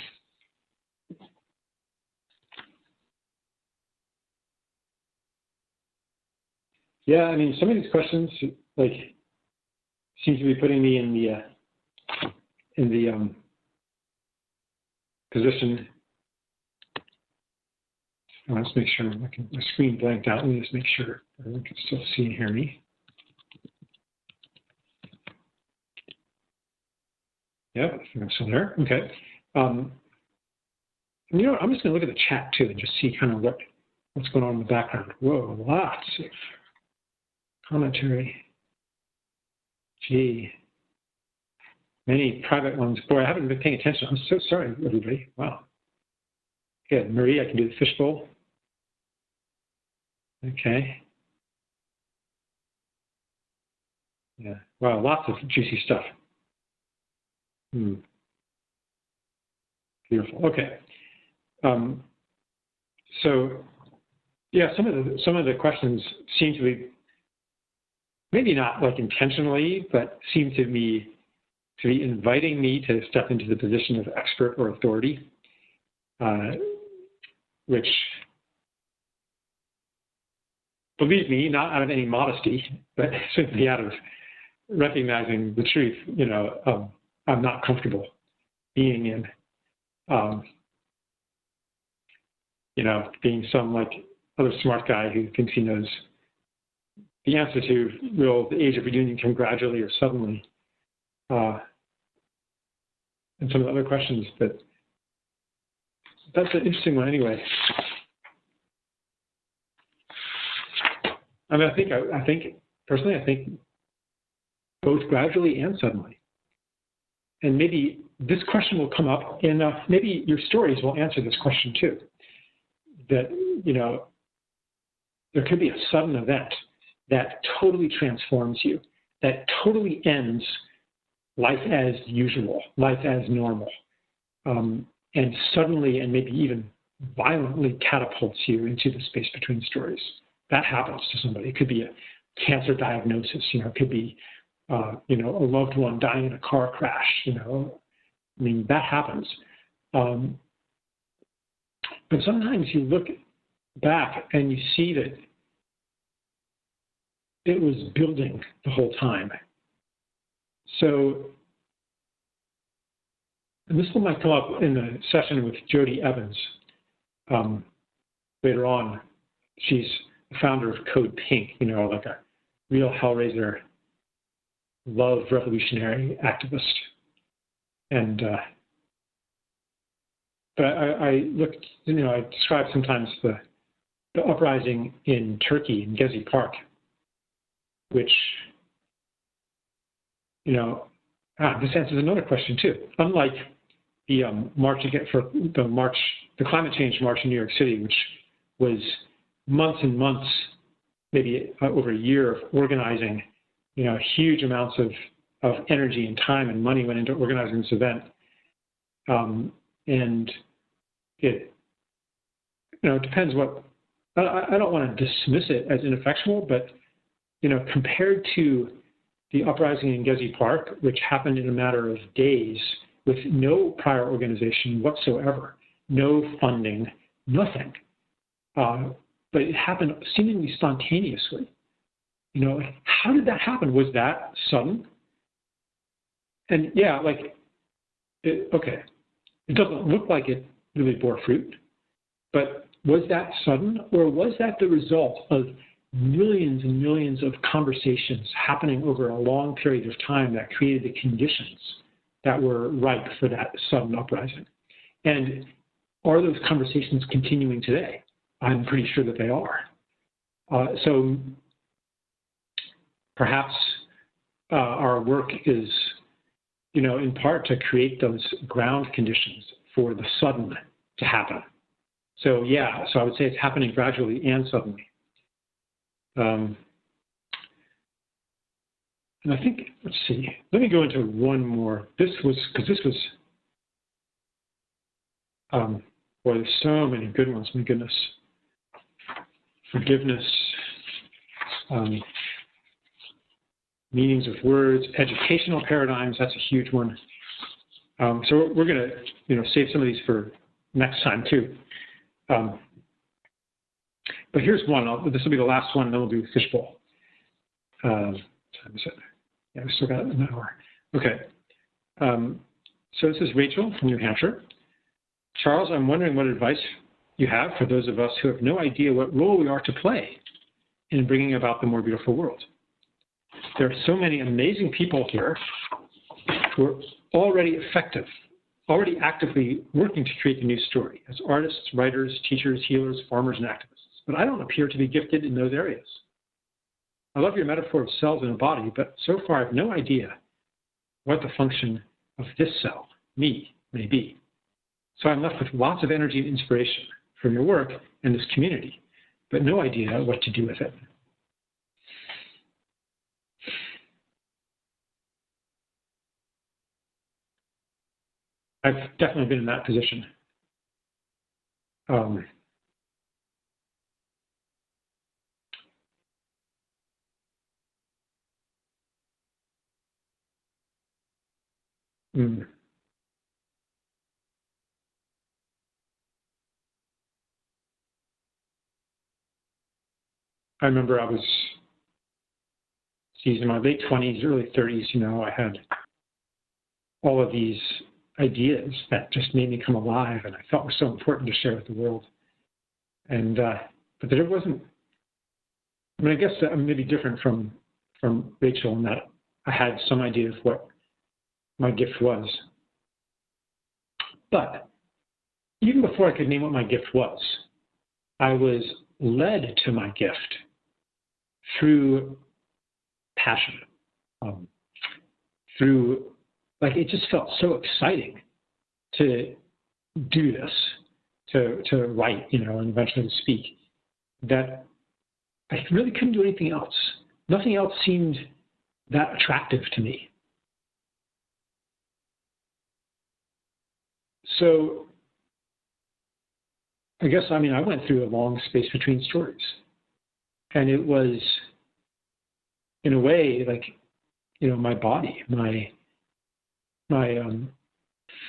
Yeah, I mean, some of these questions seem to be putting me in the position. Let's make sure my screen blanked out. Let me just make sure everyone can still see and hear me. Yeah, I think I'm still there. Okay. I'm just going to look at the chat too and just see kind of what's going on in the background. Whoa, lots of commentary. Gee, many private ones. Boy, I haven't been paying attention. I'm so sorry, everybody. Wow. Good. Marie, I can do the fishbowl. Okay. Yeah. Wow, lots of juicy stuff. Beautiful. Okay. So, yeah, some of the questions seem to be maybe not intentionally, but seem to be inviting me to step into the position of expert or authority, which believe me, not out of any modesty, but simply out of recognizing the truth, I'm not comfortable being in, being some like other smart guy who thinks he knows the answer to will the age of reunion come gradually or suddenly, and some of the other questions. But that's an interesting one anyway. I mean, I think personally, I think both gradually and suddenly. And maybe this question will come up in, maybe your stories will answer this question too. That, there could be a sudden event that totally transforms you, that totally ends life as usual, life as normal, and suddenly and maybe even violently catapults you into the space between stories. That happens to somebody. It could be a cancer diagnosis, it could be, a loved one dying in a car crash, that happens. But sometimes you look back and you see that it was building the whole time. So, and this one might come up in the session with Jody Evans later on. She's the founder of Code Pink, like a real Hellraiser, love revolutionary activist. And but I looked, I describe sometimes the uprising in Turkey in Gezi Park, which, this answers another question too. Unlike the the climate change march in New York City, which was months and months, maybe over a year of organizing, huge amounts of energy and time and money went into organizing this event. And it, depends what, I don't want to dismiss it as ineffectual, but, compared to the uprising in Gezi Park, which happened in a matter of days with no prior organization whatsoever, no funding, nothing. But it happened seemingly spontaneously. How did that happen? Was that sudden? And yeah, okay, it doesn't look like it really bore fruit, but was that sudden, or was that the result of millions and millions of conversations happening over a long period of time that created the conditions that were ripe for that sudden uprising? And are those conversations continuing today? I'm pretty sure that they are. So perhaps our work is, in part to create those ground conditions for the sudden to happen. So yeah, so I would say it's happening gradually and suddenly. And I think, let's see, let me go into one more. This was, boy, there's so many good ones, my goodness. Forgiveness, meanings of words, educational paradigms, that's a huge one. So we're going to, save some of these for next time too. But here's one. This will be the last one, and then we'll do fishbowl. Time is it? Yeah, we still got an hour. Okay. So this is Rachel from New Hampshire. Charles, I'm wondering what advice you have for those of us who have no idea what role we are to play in bringing about the more beautiful world. There are so many amazing people here who are already effective, already actively working to create the new story as artists, writers, teachers, healers, farmers, and activists. But I don't appear to be gifted in those areas. I love your metaphor of cells in a body, but so far I have no idea what the function of this cell, me, may be. So I'm left with lots of energy and inspiration from your work and this community, but no idea what to do with it. I've definitely been in that position. I remember I was in my late 20s, early 30s, I had all of these ideas that just made me come alive and I felt were so important to share with the world. And, but there wasn't, I guess I'm maybe different from Rachel in that I had some idea of what my gift was. But even before I could name what my gift was, I was led to my gift through passion, it just felt so exciting to do this, to write, and eventually to speak, that I really couldn't do anything else. Nothing else seemed that attractive to me. So I guess, I went through a long space between stories. And it was, in a way, like, my body, my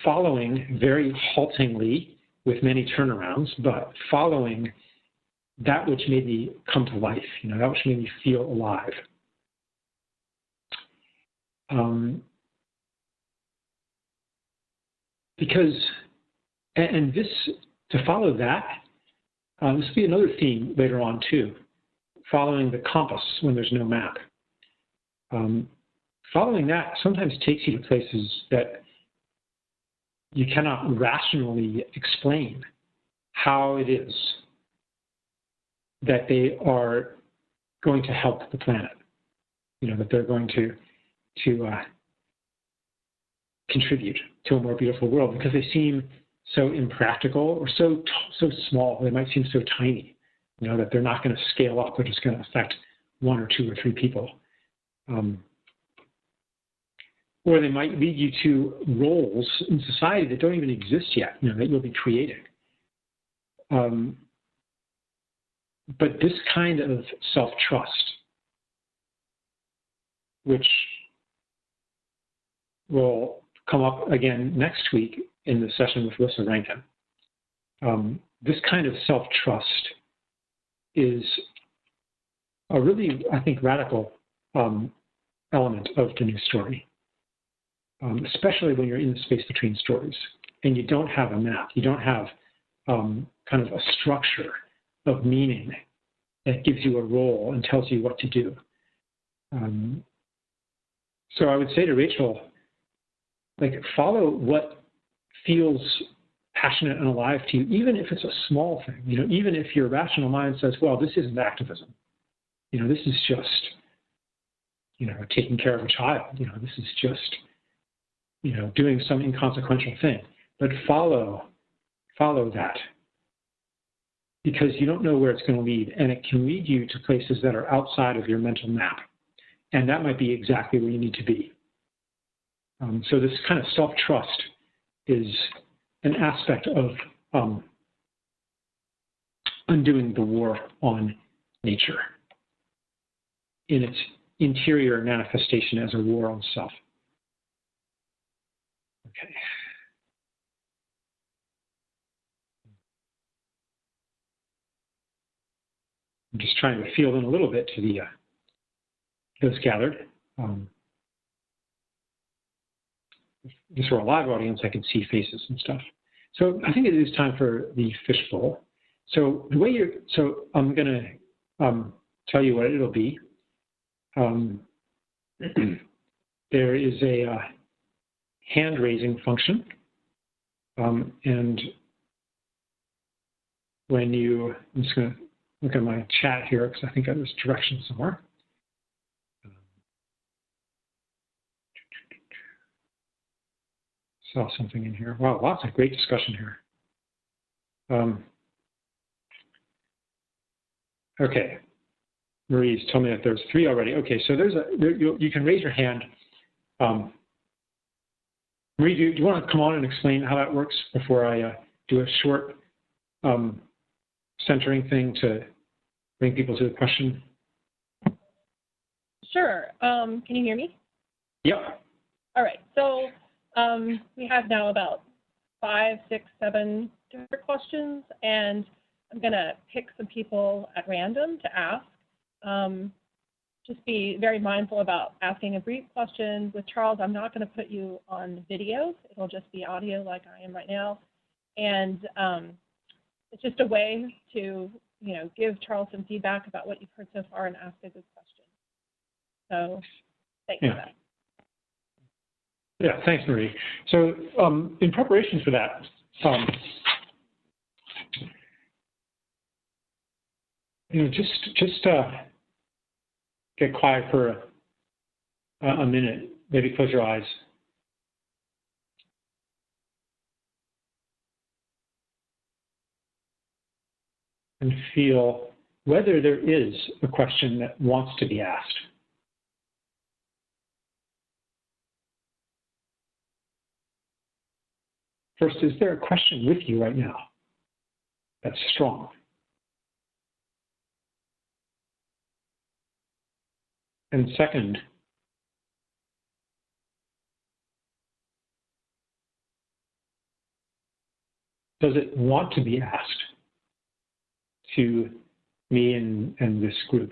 following very haltingly with many turnarounds, but following that which made me come to life, that which made me feel alive. Because, and this, to follow that, this will be another theme later on too, following the compass when there's no map. Following that sometimes takes you to places that you cannot rationally explain how it is that they are going to help the planet, that they're going to contribute to a more beautiful world, because they seem so impractical or so small. They might seem so tiny, that they're not going to scale up, but it's going to affect one or two or three people. Or they might lead you to roles in society that don't even exist yet, that you'll be creating. But this kind of self-trust, which will come up again next week in the session with Lissa Rankin, this kind of self-trust is a really, I think, radical element of the new story, especially when you're in the space between stories and you don't have a map, you don't have kind of a structure of meaning that gives you a role and tells you what to do. So I would say to Rachel, follow what feels passionate and alive to you, even if it's a small thing, even if your rational mind says, well, this isn't activism. This is just, taking care of a child. This is just, doing some inconsequential thing. But follow that, because you don't know where it's going to lead, and it can lead you to places that are outside of your mental map. And that might be exactly where you need to be. So this kind of self-trust is an aspect of undoing the war on nature in its interior manifestation as a war on self. Okay. I'm just trying to field in a little bit to the those gathered. Just for a live audience, I can see faces and stuff. So I think it is time for the fishbowl. So the way I'm going to tell you what it'll be. There is a hand-raising function, and when I'm just going to look at my chat here because I think there's directions somewhere. Saw something in here. Wow, lots of great discussion here. Okay, Marie's told me that there's 3 already. Okay, so you can raise your hand. Marie, do you want to come on and explain how that works before I do a short centering thing to bring people to the question? Sure. Can you hear me? Yep. All right. So we have now about 5, 6, 7 different questions, and I'm going to pick some people at random to ask. just be very mindful about asking a brief question. With Charles, I'm not going to put you on video. It'll just be audio like I am right now. And it's just a way to, give Charles some feedback about what you've heard so far and ask a good question. So thanks for that. Yeah, thanks, Marie. So in preparation for that, just get quiet for a minute. Maybe close your eyes. And feel whether there is a question that wants to be asked. First, is there a question with you right now that's strong? And second, does it want to be asked to me and this group?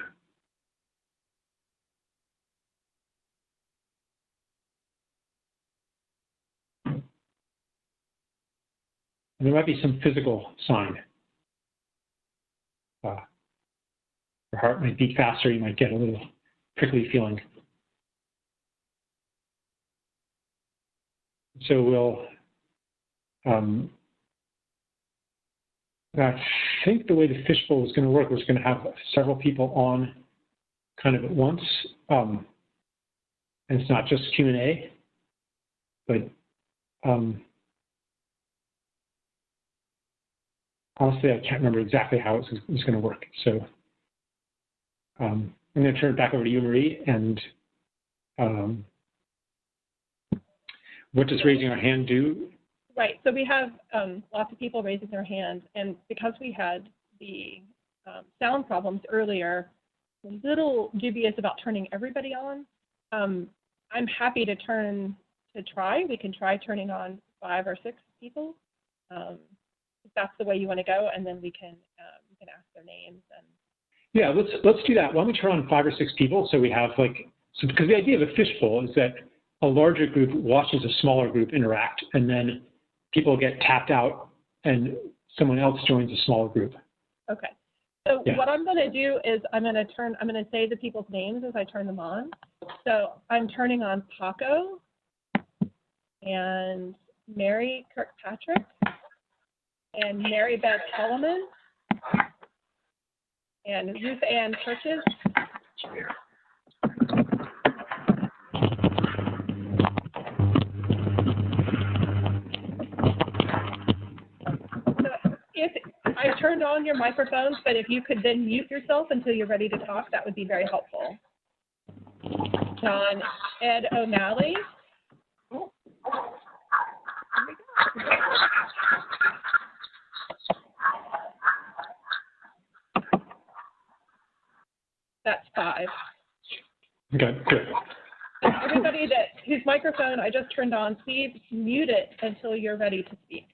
And there might be some physical sign. Your heart might beat faster, you might get a little prickly feeling. So we'll, I think the way the fishbowl is going to work is going to have several people on kind of at once. And it's not just Q&A, but honestly, I can't remember exactly how it's going to work. So I'm going to turn it back over to you, Marie. And what does raising our hand do? Right. So we have lots of people raising their hands. And because we had the sound problems earlier, a little dubious about turning everybody on. I'm happy to try. We can try turning on 5 or 6 people. If that's the way you want to go, and then we can ask their names. And yeah, let's do that. Why don't we turn on 5 or 6 people so we have because the idea of a fishbowl is that a larger group watches a smaller group interact, and then people get tapped out and someone else joins a smaller group. Okay. So what I'm going to do is I'm going to say the people's names as I turn them on. So I'm turning on Paco and Mary Kirkpatrick and Mary Beth Kellerman and Ruth Ann Churches. I turned on your microphones, but if you could then mute yourself until you're ready to talk, that would be very helpful. John Ed O'Malley. That's 5. Okay, good. Everybody whose microphone I just turned on, please mute it until you're ready to speak.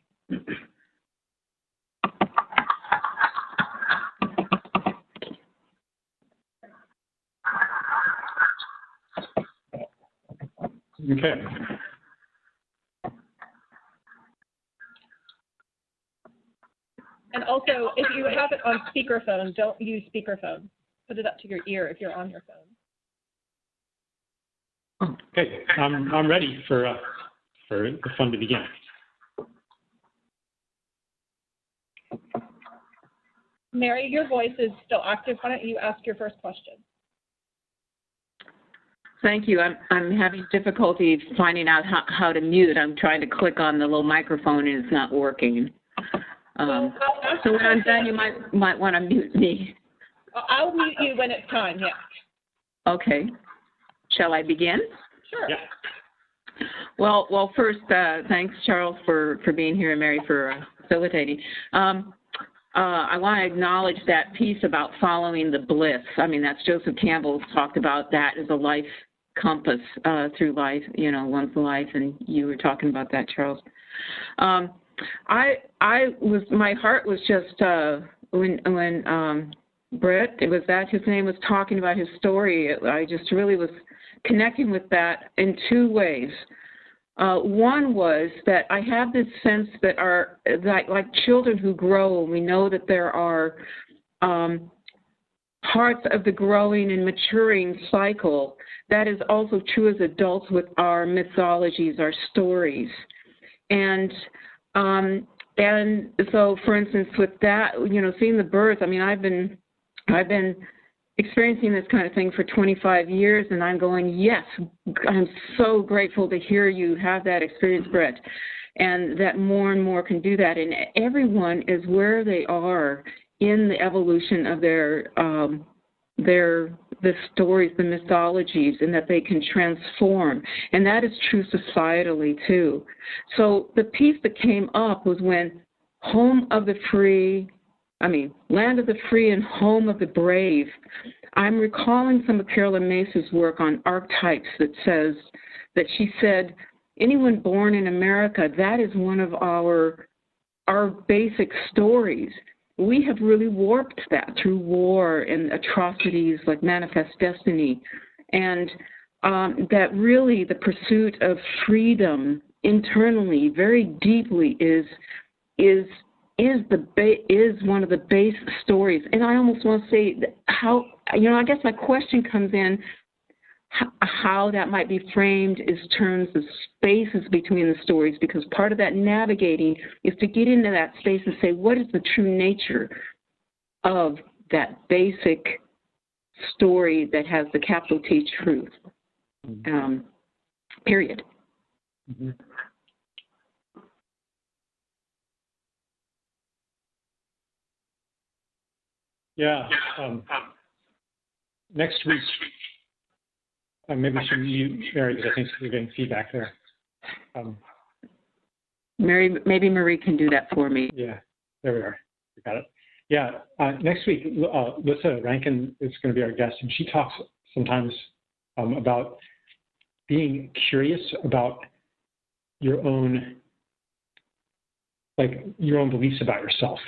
Okay. And also, if you have it on speakerphone, don't use speakerphone. Put it up to your ear if you're on your phone. Okay, I'm ready for the fun to begin. Mary, your voice is still active. Why don't you ask your first question? Thank you. I'm having difficulty finding out how to mute. I'm trying to click on the little microphone and it's not working. So when I'm done, you might want to mute me. I'll mute you when it's time, yeah. Okay. Shall I begin? Sure. Yeah. Well, first, thanks, Charles, for being here and Mary for facilitating. I want to acknowledge that piece about following the bliss. I mean, that's Joseph Campbell's talked about that as a life compass through life, one's life, and you were talking about that, Charles. My heart was just when Brett, was that his name, was talking about his story. I just really was connecting with that in two ways. One was that I have this sense that like children who grow, we know that there are parts of the growing and maturing cycle. That is also true as adults with our mythologies, our stories. And so, for instance, with that, seeing the birth, I mean, I've been experiencing this kind of thing for 25 years, and I'm going, yes, I'm so grateful to hear you have that experience, Brett, and that more and more can do that. And everyone is where they are in the evolution of the stories, the mythologies, and that they can transform. And that is true societally, too. So the piece that came up was when land of the free and home of the brave. I'm recalling some of Carolyn Mace's work on archetypes that says that she said, anyone born in America, that is one of our basic stories. We have really warped that through war and atrocities like Manifest Destiny, and that really the pursuit of freedom internally, very deeply, is one of the base stories. And I almost want to say how, I guess my question comes in, how that might be framed is terms of spaces between the stories, because part of that navigating is to get into that space and say, what is the true nature of that basic story that has the capital T truth, period. Mm-hmm. Yeah. Next week, maybe we should mute Mary, because I think we're getting feedback there. Maybe Marie can do that for me. Yeah, there we are. We got it. Yeah, next week, Lissa Rankin is going to be our guest, and she talks sometimes about being curious about your own beliefs about yourself.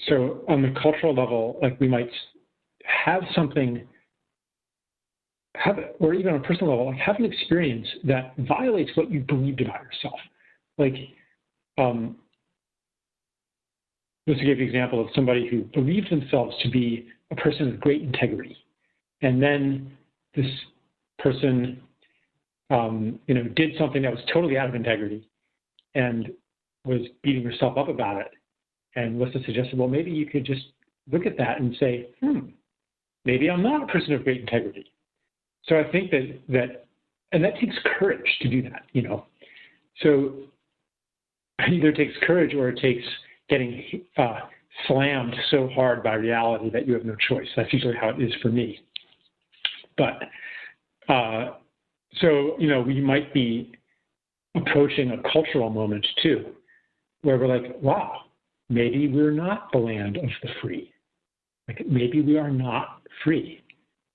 So on the cultural level, we might or even on a personal level, have an experience that violates what you believed about yourself. Just to give you an example of somebody who believed themselves to be a person of great integrity, and then this person, did something that was totally out of integrity, and was beating herself up about it. And Lissa suggested, well, maybe you could just look at that and say, maybe I'm not a person of great integrity. So I think that takes courage to do that, So either it takes courage or it takes getting slammed so hard by reality that you have no choice. That's usually how it is for me. But we might be approaching a cultural moment too, where we're like, wow, maybe we're not the land of the free. Maybe we are not free.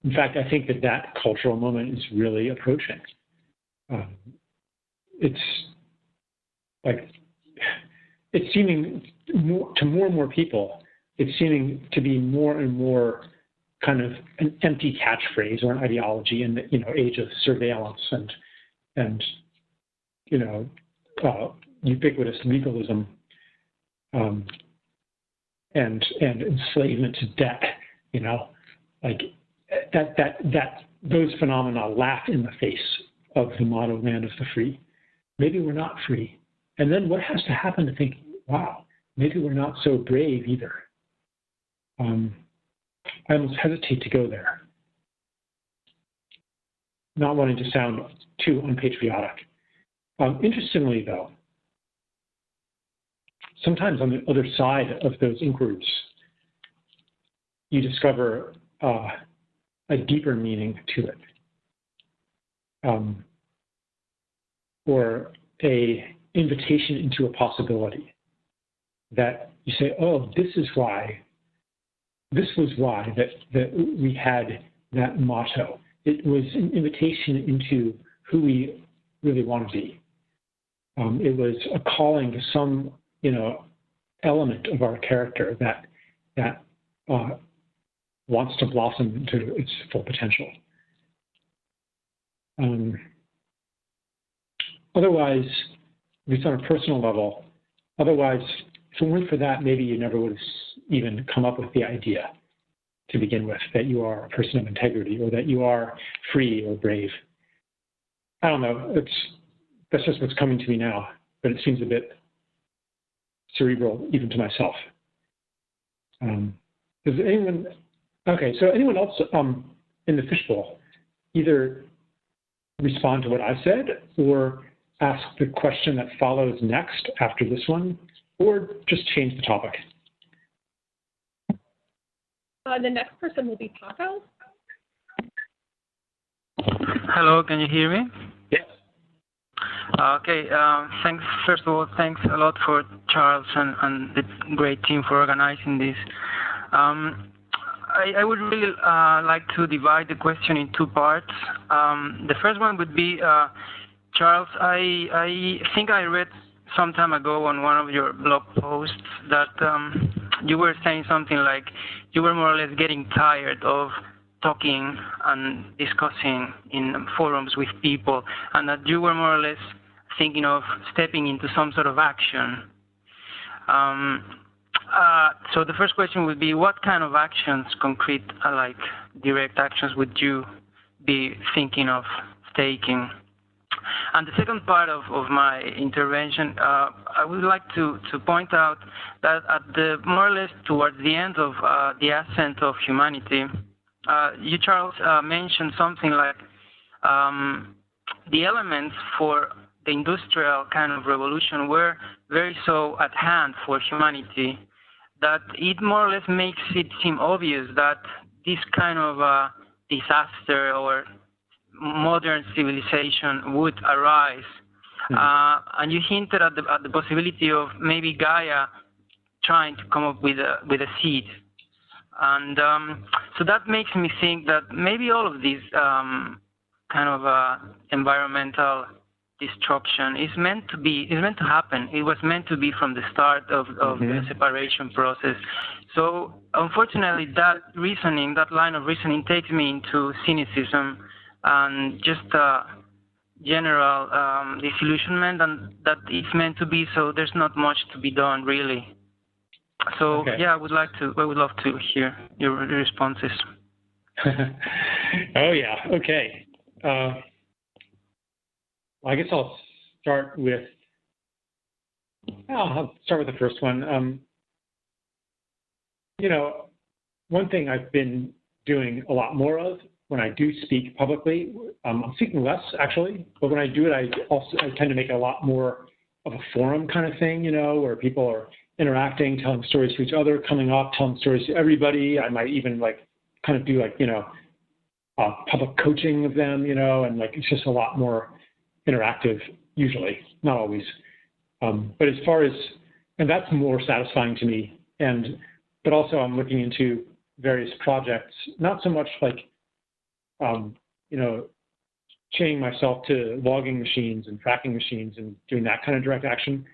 In fact, I think that cultural moment is really approaching. It's seeming to more and more people, it's seeming to be more and more kind of an empty catchphrase or an ideology in the age of surveillance and ubiquitous legalism and enslavement to debt. That those phenomena laugh in the face of the motto "Land of the Free." Maybe we're not free, and then what has to happen to think, wow, maybe we're not so brave either. I almost hesitate to go there, not wanting to sound too unpatriotic. Interestingly, though, sometimes on the other side of those inquiries, you discover a deeper meaning to it, or a invitation into a possibility that you say, oh, this was why that we had that motto. It was an invitation into who we really want to be. It was a calling to some, element of our character that that wants to blossom into its full potential. Otherwise, at least on a personal level, otherwise, if it weren't for that, maybe you never would have even come up with the idea to begin with, that you are a person of integrity or that you are free or brave. I don't know. That's just what's coming to me now, but it seems a bit cerebral even to myself. Does anyone? Okay, so anyone else in the fishbowl either respond to what I said or ask the question that follows next after this one, or just change the topic? The next person will be Paco. Hello, can you hear me? Yes. Okay, thanks. First of all, thanks a lot for Charles and the great team for organizing this. I would really like to divide the question in two parts. The first one would be, Charles, I think I read some time ago on one of your blog posts that you were saying something like you were more or less getting tired of talking and discussing in forums with people, and that you were more or less thinking of stepping into some sort of action. So the first question would be, what kind of actions, concrete, like direct actions, would you be thinking of taking? And the second part of my intervention, I would like to point out that at the more or less towards the end of the ascent of humanity, you, Charles, mentioned something like the elements for the industrial kind of revolution were very so at hand for humanity that it more or less makes it seem obvious that this kind of disaster or modern civilization would arise. And you hinted at the possibility of maybe Gaia trying to come up with a seed. And so that makes me think that maybe all of these kind of environmental destruction is meant to happen. It was meant to be from the start of the separation process. So unfortunately, that reasoning, that line of reasoning, takes me into cynicism and just general disillusionment, and that it's meant to be. So there's not much to be done, really. So okay. Yeah, I would love to hear your responses. Oh yeah, okay. Well, I guess I'll start with the first one. One thing I've been doing a lot more of when I do speak publicly, I'm speaking less actually, but when I do it, I tend to make it a lot more of a forum kind of thing, where people are interacting, telling stories to each other, coming up, telling stories to everybody. I might even kind of do public coaching of them, and it's just a lot more interactive usually, not always. But as far as, and that's more satisfying to me. But also I'm looking into various projects, not so much chaining myself to logging machines and tracking machines and doing that kind of direct action,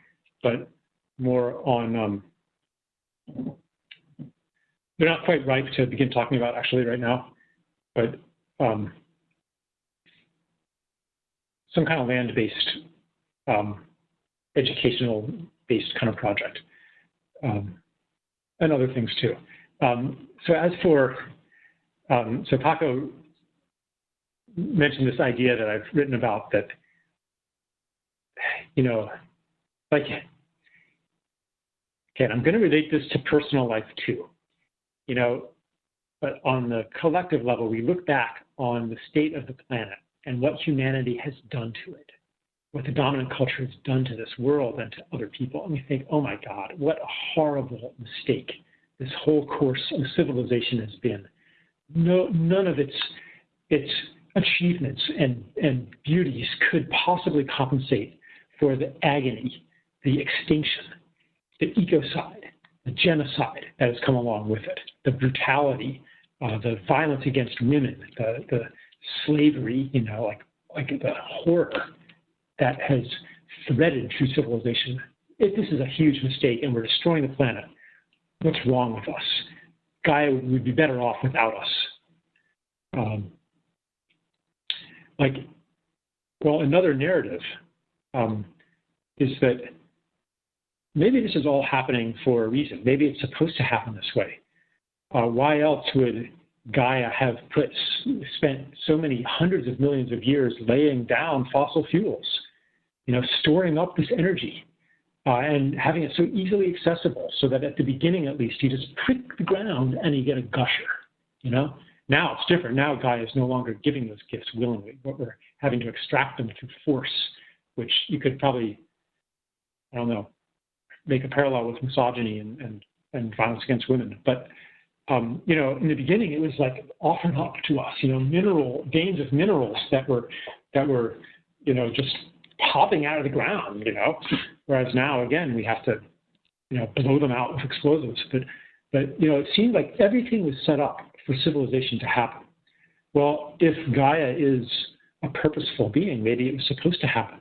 but more on, they're not quite ripe to begin talking about actually right now, but some kind of land-based, educational-based kind of project, and other things too. So as for, so Paco mentioned this idea that I've written about that, okay, and I'm going to relate this to personal life too, but on the collective level, we look back on the state of the planet and what humanity has done to it, what the dominant culture has done to this world and to other people. And we think, oh my God, what a horrible mistake this whole course of civilization has been. None of its achievements and beauties could possibly compensate for the agony, the extinction, the ecocide, the genocide that has come along with it, the brutality, the violence against women, the slavery, the horror that has threaded through civilization. This is a huge mistake, and we're destroying the planet. what's wrong with us? Gaia would be better off without us. Another narrative is that maybe this is all happening for a reason. Maybe it's supposed to happen this way. Why else would Gaia have spent so many hundreds of millions of years laying down fossil fuels, storing up this energy and having it so easily accessible so that at the beginning, at least, you just prick the ground and you get a gusher, Now it's different. Now Gaia is no longer giving those gifts willingly, but we're having to extract them through force, which you could probably, make a parallel with misogyny and violence against women. But, in the beginning, it was like offered up to us, veins of minerals that were, just popping out of the ground, whereas now, again, we have to, blow them out with explosives. But it seemed like everything was set up for civilization to happen. Well, if Gaia is a purposeful being, maybe it was supposed to happen.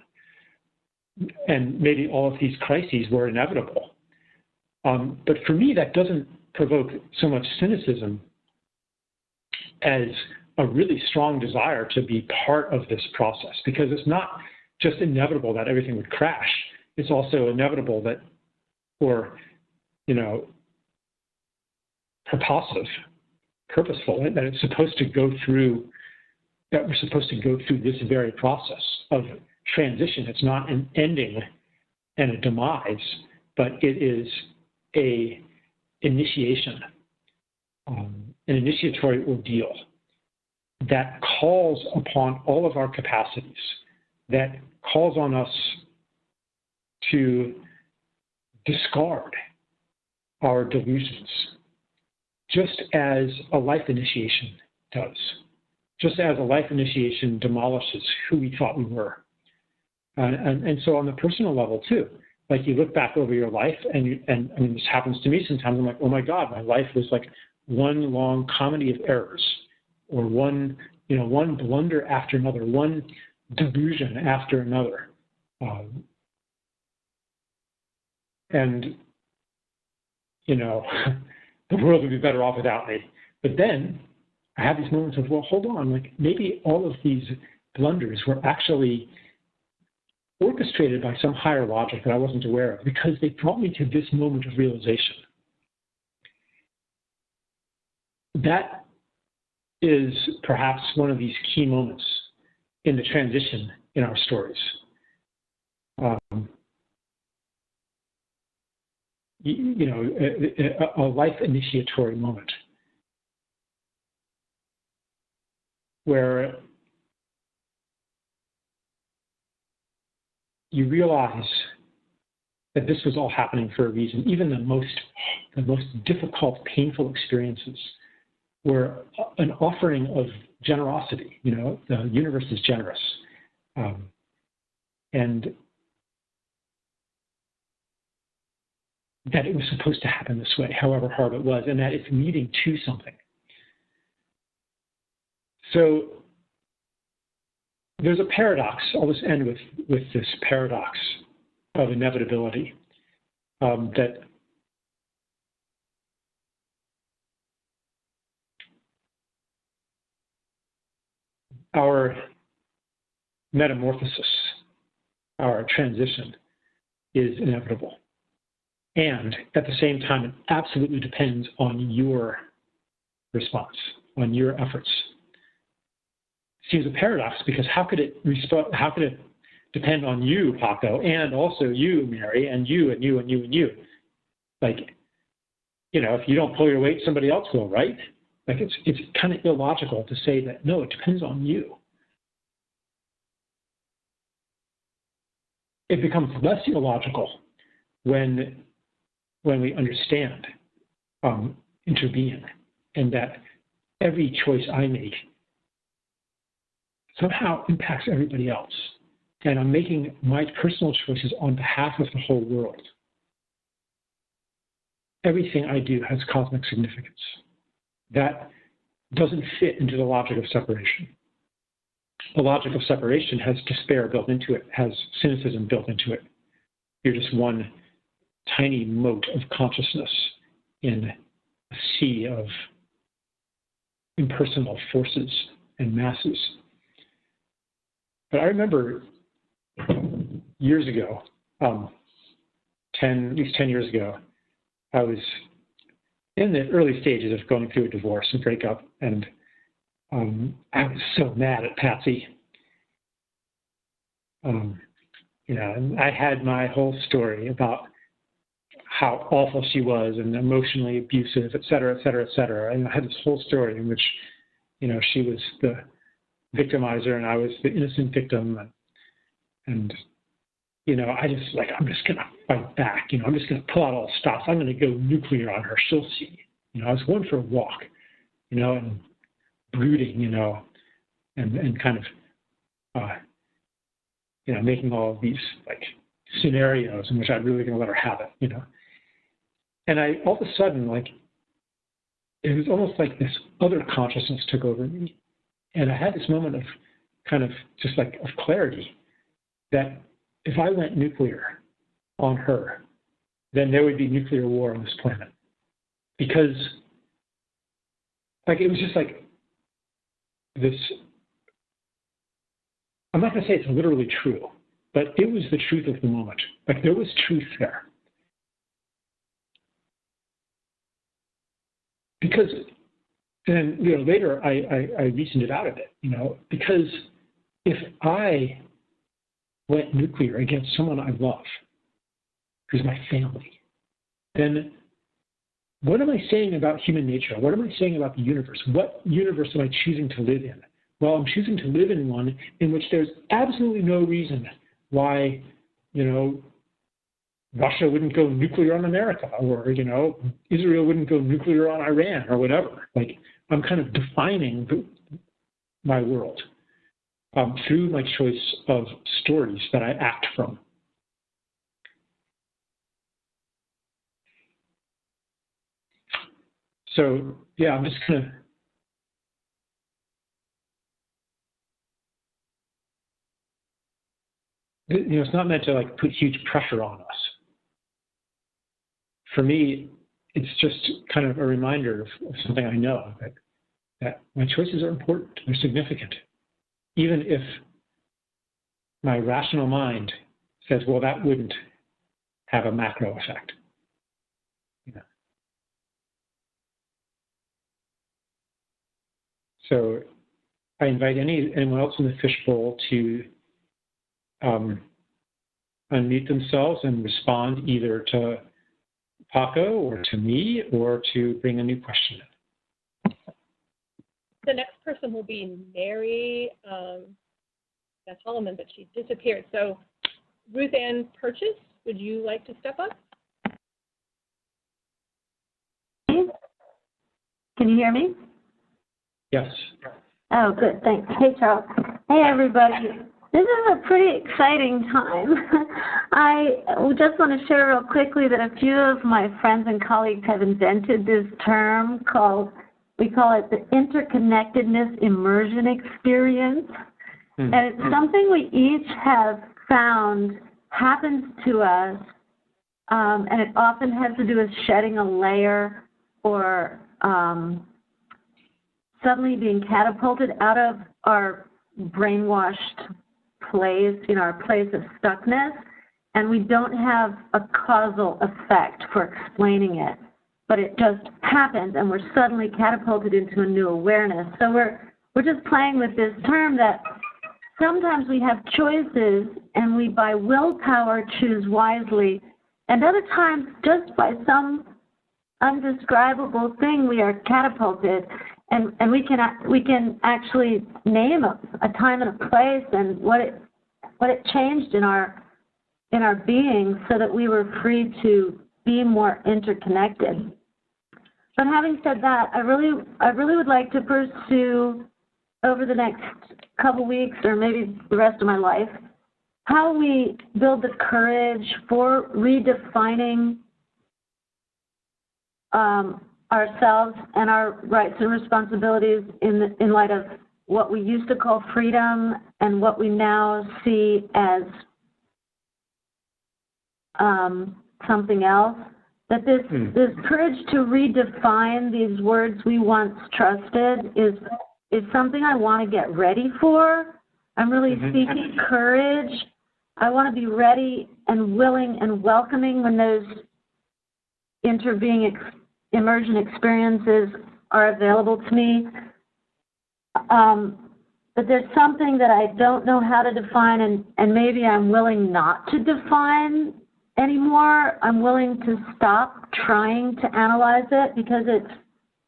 And maybe all of these crises were inevitable. But for me, that doesn't provoke so much cynicism as a really strong desire to be part of this process, because it's not just inevitable that everything would crash. It's also inevitable that, purposeful, that it's supposed to go through, that we're supposed to go through this very process of transition. It's not an ending and a demise, but it is a initiation, an initiatory ordeal that calls upon all of our capacities, that calls on us to discard our delusions, just as a life initiation does, just as a life initiation demolishes who we thought we were. And so on the personal level too, like you look back over your life and I mean, this happens to me sometimes. I'm like, oh my God, my life was like one long comedy of errors, or one blunder after another, one delusion after another. The world would be better off without me. But then I have these moments of, well, hold on, like maybe all of these blunders were actually orchestrated by some higher logic that I wasn't aware of, because they brought me to this moment of realization. That is perhaps one of these key moments in the transition in our stories. A life initiatory moment where you realize that this was all happening for a reason. Even the most difficult, painful experiences were an offering of generosity. The universe is generous. And that it was supposed to happen this way, however hard it was, and that it's leading to something. So there's a paradox. I'll just end with this paradox of inevitability, that our metamorphosis, our transition, is inevitable. And at the same time, it absolutely depends on your response, on your efforts. Seems a paradox, because how could it depend on you, Paco, and also you, Mary, and you, and you, and you, and you? Like, if you don't pull your weight, somebody else will, right? Like, it's kind of illogical to say that, no, it depends on you. It becomes less illogical when we understand interbeing, and that every choice I make somehow impacts everybody else. And I'm making my personal choices on behalf of the whole world. Everything I do has cosmic significance. That doesn't fit into the logic of separation. The logic of separation has despair built into it, has cynicism built into it. You're just one tiny mote of consciousness in a sea of impersonal forces and masses. But I remember years ago, at least 10 years ago, I was in the early stages of going through a divorce and breakup, and I was so mad at Patsy. And I had my whole story about how awful she was and emotionally abusive, et cetera, et cetera, et cetera. And I had this whole story in which, she was the victimizer and I was the innocent victim. And I just I'm just going to fight back. I'm just going to pull out all stops. I'm going to go nuclear on her. She'll see. I was going for a walk, and brooding, and kind of, making all of these scenarios in which I'm really going to let her have it, And I all of a sudden, it was almost like this other consciousness took over me. And I had this moment of kind of just of clarity that if I went nuclear on her, then there would be nuclear war on this planet. Because it was just this, I'm not going to say it's literally true, but it was the truth of the moment. There was truth there. Because then, later I reasoned it out of it, because if I went nuclear against someone I love, who's my family, then what am I saying about human nature? What am I saying about the universe? What universe am I choosing to live in? Well, I'm choosing to live in one in which there's absolutely no reason why, Russia wouldn't go nuclear on America, or, Israel wouldn't go nuclear on Iran, or whatever. I'm kind of defining my world through my choice of stories that I act from. So, yeah, I'm just going to it's not meant to put huge pressure on us. For me, it's just kind of a reminder of something I know, that my choices are important, they're significant. Even if my rational mind says, well, that wouldn't have a macro effect. So I invite anyone else in the fishbowl to unmute themselves and respond either to Paco or to me, or to bring a new question in. The next person will be Mary Solomon, but she disappeared. So Ruth Ann Purchase, would you like to step up? Can you hear me? Yes. Oh, good. Thanks. Hey, Charles. Hey, everybody. This is a pretty exciting time. I just want to share real quickly that a few of my friends and colleagues have invented this term we call it the interconnectedness immersion experience. Mm-hmm. And it's something we each have found happens to us, and it often has to do with shedding a layer or suddenly being catapulted out of our brainwashed place, our place of stuckness, and we don't have a causal effect for explaining it, but it just happens, and we're suddenly catapulted into a new awareness. So we're just playing with this term that sometimes we have choices, and we, by willpower, choose wisely, and other times, just by some undescribable thing, we are catapulted. And we can actually name a time and a place and what it changed in our being, so that we were free to be more interconnected. But having said that, I really would like to pursue over the next couple weeks, or maybe the rest of my life, how we build the courage for redefining ourselves and our rights and responsibilities in light of what we used to call freedom and what we now see as something else. that this courage to redefine these words we once trusted is something I want to get ready for. I'm really seeking courage. I want to be ready and willing and welcoming when those intervening immersion experiences are available to me. But there's something that I don't know how to define, and maybe I'm willing not to define anymore. I'm willing to stop trying to analyze it, because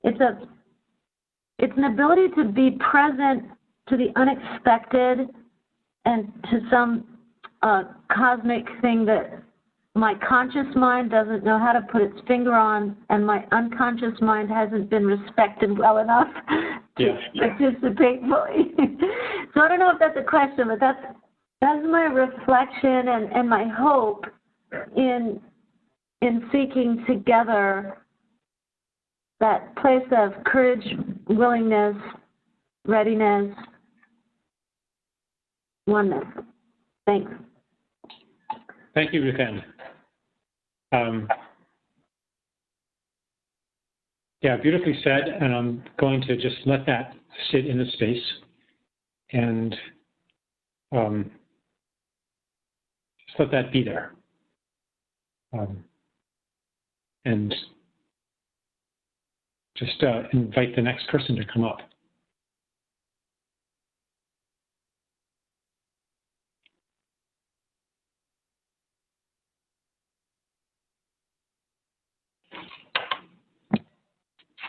it's an ability to be present to the unexpected and to some cosmic thing that my conscious mind doesn't know how to put its finger on, and my unconscious mind hasn't been respected well enough to participate fully. So I don't know if that's a question, but that's my reflection and my hope in seeking together that place of courage, willingness, readiness, oneness. Thanks. Thank you, Ruth Ann. Yeah, beautifully said, and I'm going to just let that sit in the space and just let that be there. And just invite the next person to come up.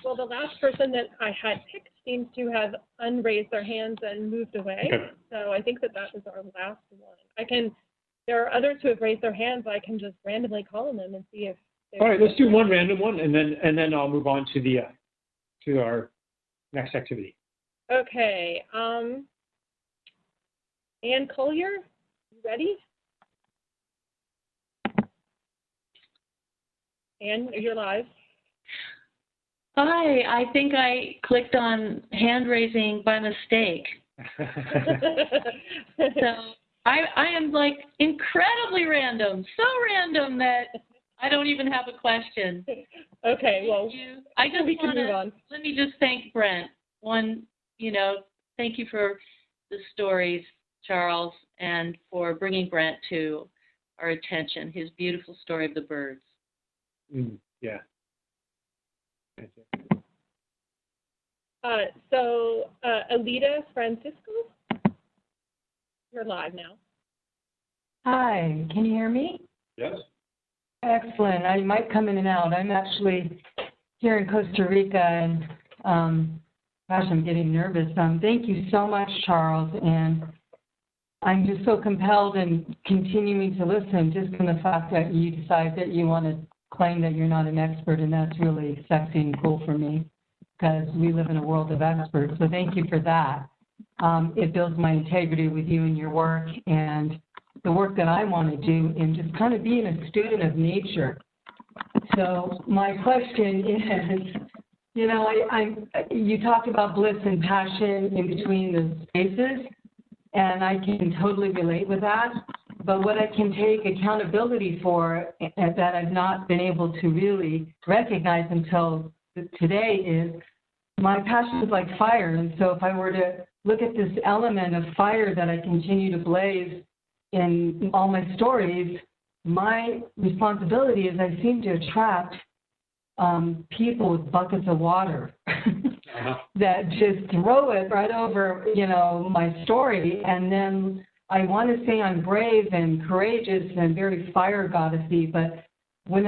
Well, the last person that I had picked seems to have unraised their hands and moved away. Okay. So I think that was our last one. There are others who have raised their hands. I can just randomly call on them and see if. All right, let's do one random one, and then I'll move on to the to our next activity. Okay. Ann Collier, you ready? Ann, you're live. Hi, I think I clicked on hand raising by mistake. So I am like incredibly random, so random that I don't even have a question. Okay, well, I just we can move on. Let me just thank Brent. Thank you for the stories, Charles, and for bringing Brent to our attention, his beautiful story of the birds. Yeah. Alita Francisco, you're live now. Hi, can you hear me? Yes. Excellent. I might come in and out. I'm actually here in Costa Rica, and gosh, I'm getting nervous. Thank you so much, Charles, and I'm just so compelled and continuing to listen just from the fact that you decide that you want to claim that you're not an expert, and that's really sexy and cool for me, because we live in a world of experts. So thank you for that. It builds my integrity with you and your work and the work that I want to do in just kind of being a student of nature. So my question is, you talk about bliss and passion in between the spaces, and I can totally relate with that. But what I can take accountability for that I've not been able to really recognize until today is my passion is like fire. And so if I were to look at this element of fire that I continue to blaze in all my stories, my responsibility is I seem to attract people with buckets of water that just throw it right over, my story. And then I want to say I'm brave and courageous and very fire goddessy, but when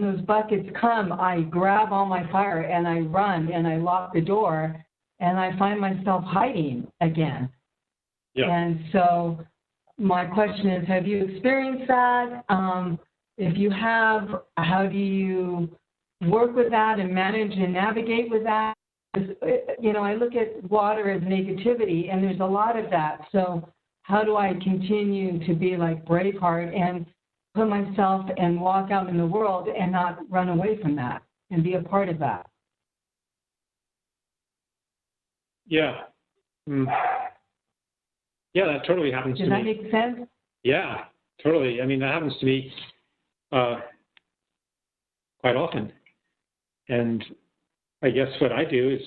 those buckets come, I grab all my fire and I run and I lock the door and I find myself hiding again. Yeah. And so my question is, have you experienced that? If you have, how do you work with that and manage and navigate with that? I look at water as negativity, and there's a lot of that. So how do I continue to be like Braveheart and put myself and walk out in the world and not run away from that and be a part of that? Yeah. Yeah, that totally happens to me. Does that make sense? Yeah, totally. I mean, that happens to me quite quite often. And I guess what I do is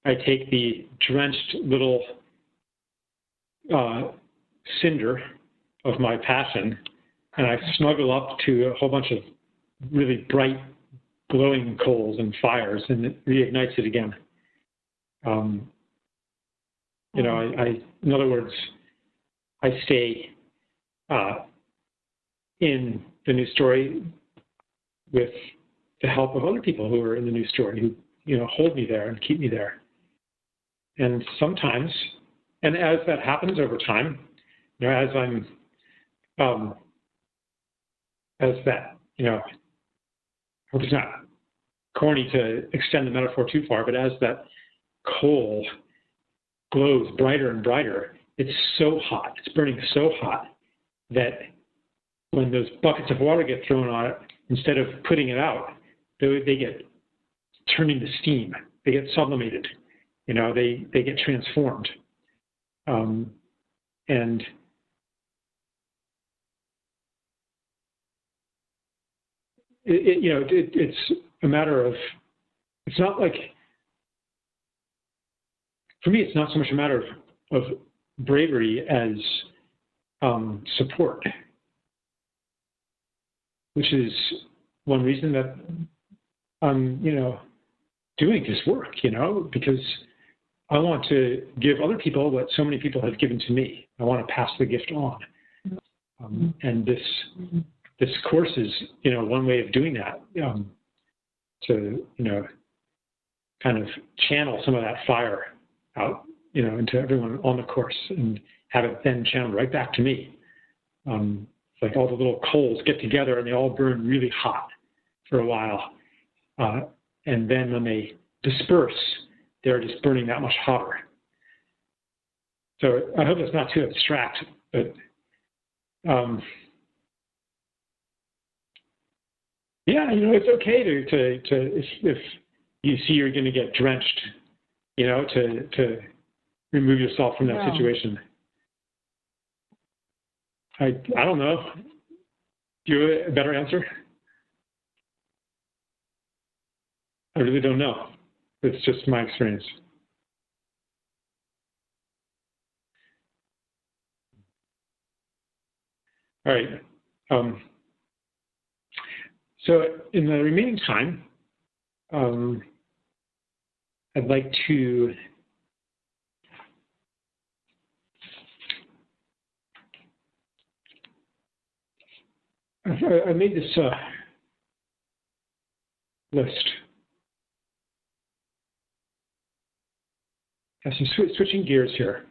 I take the drenched little cinder of my passion, and I snuggle up to a whole bunch of really bright, glowing coals and fires, and it reignites it again. In other words, I stay in the new story with the help of other people who are in the new story, who hold me there and keep me there. And sometimes, and as that happens over time, as I'm, as that, I hope it's not corny to extend the metaphor too far, but as that coal glows brighter and brighter, it's so hot, it's burning so hot that when those buckets of water get thrown on it, instead of putting it out, they get turned into steam. They get sublimated. They get transformed. And it's a matter of, it's not like, for me, it's not so much a matter of bravery as support, which is one reason that I'm, doing this work, because I want to give other people what so many people have given to me. I want to pass the gift on. And this course is, one way of doing that, to, kind of channel some of that fire out, into everyone on the course and have it then channeled right back to me. It's like all the little coals get together and they all burn really hot for a while. And then when they disperse, they're just burning that much hotter. So I hope it's not too abstract, but yeah, it's okay to if you see you're going to get drenched, to remove yourself from that situation. I don't know. Do you have a better answer? I really don't know. It's just my experience. All right. So in the remaining time, I'd like to I made this list. So switching gears here.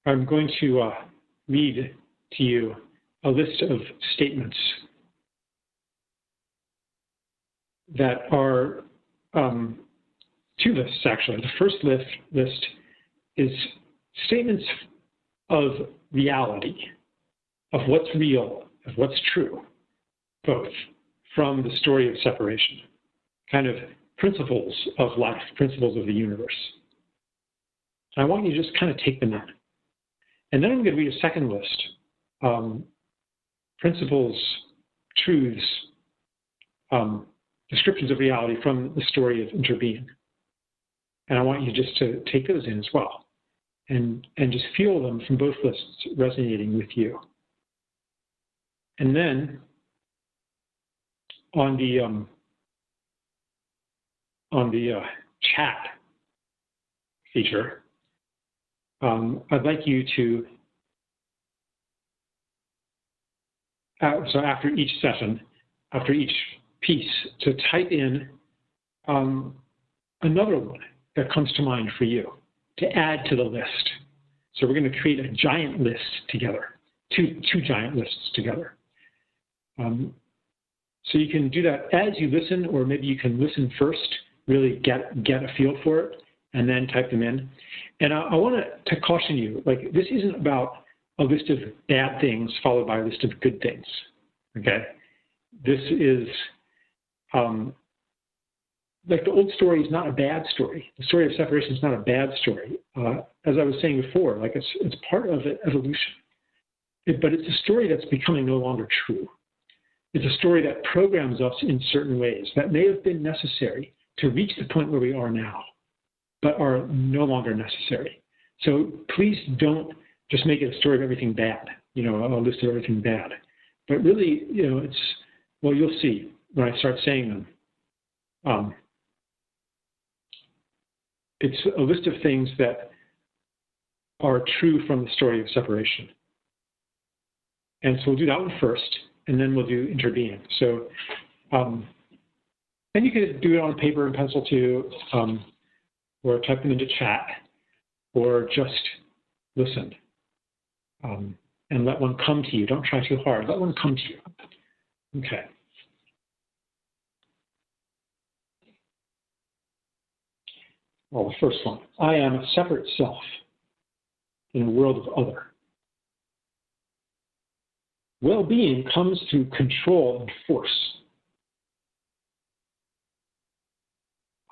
I'm going to read to you a list of statements that are two lists, actually. The first list is statements of reality, of what's real, of what's true, both from the story of separation, kind of principles of life, principles of the universe. I want you to just kind of take them in. And then I'm going to read a second list, principles, truths, descriptions of reality from the story of interbeing. And I want you just to take those in as well and just feel them from both lists resonating with you. And then on the chat feature, I'd like you to, so after each session, after each piece, to type in another one that comes to mind for you to add to the list. So we're going to create a giant list together, two giant lists together. So you can do that as you listen, or maybe you can listen first, really get a feel for it, and then type them in. And I want to caution you, like, this isn't about a list of bad things followed by a list of good things, okay? This is like the old story is not a bad story. The story of separation is not a bad story. As I was saying before, like it's part of evolution. But it's a story that's becoming no longer true. It's a story that programs us in certain ways that may have been necessary to reach the point where we are now, but are no longer necessary. So please don't just make it a story of everything bad, you know, a list of everything bad. But really, you know, it's, well, you'll see when I start saying them. It's a list of things that are true from the story of separation. And so we'll do that one first, and then we'll do interbeing. So, and you can do it on paper and pencil too, or type them into chat, or just listen. And let one come to you. Don't try too hard. Let one come to you. Okay. Well, the first one. I am a separate self in a world of other. Well-being comes through control and force.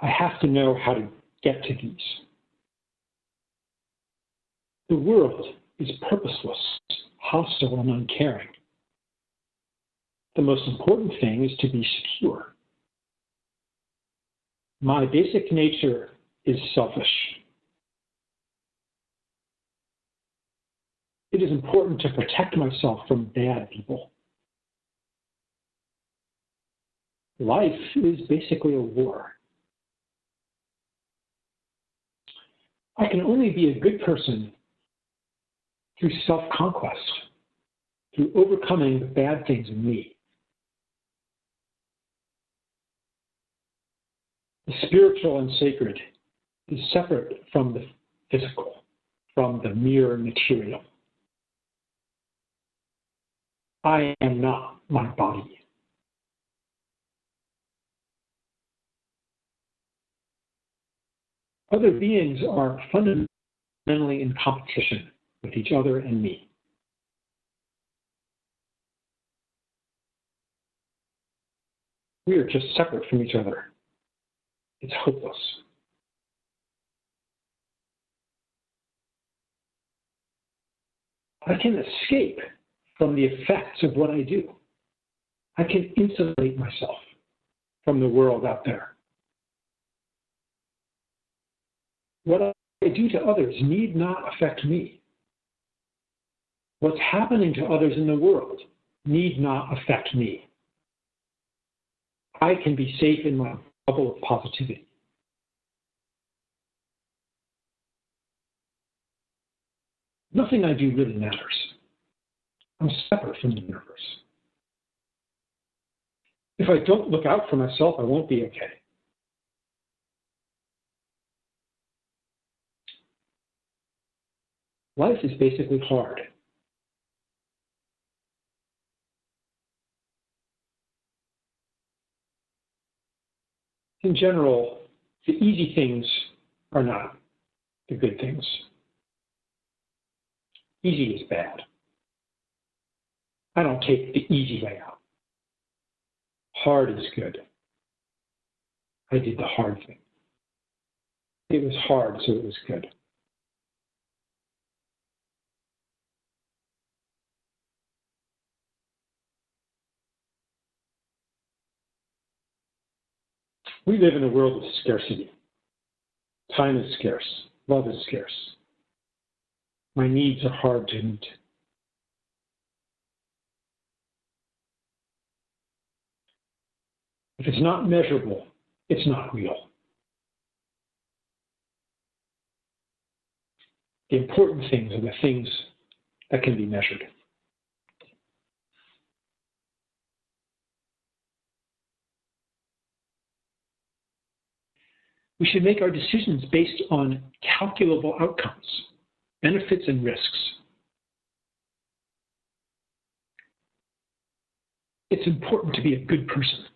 I have to know how to get to these. The world is purposeless, hostile, and uncaring. The most important thing is to be secure. My basic nature is selfish. It is important to protect myself from bad people. Life is basically a war. I can only be a good person through self-conquest, through overcoming the bad things in me. The spiritual and sacred is separate from the physical, from the mere material. I am not my body. Other beings are fundamentally in competition with each other and me. We are just separate from each other. It's hopeless. I can escape from the effects of what I do. I can insulate myself from the world out there. What I do to others need not affect me. What's happening to others in the world need not affect me. I can be safe in my bubble of positivity. Nothing I do really matters. I'm separate from the universe. If I don't look out for myself, I won't be okay. Life is basically hard. In general, the easy things are not the good things. Easy is bad. I don't take the easy way out. Hard is good. I did the hard thing. It was hard, so it was good. We live in a world of scarcity. Time is scarce. Love is scarce. My needs are hard to meet. If it's not measurable, it's not real. The important things are the things that can be measured. We should make our decisions based on calculable outcomes, benefits and risks. It's important to be a good person.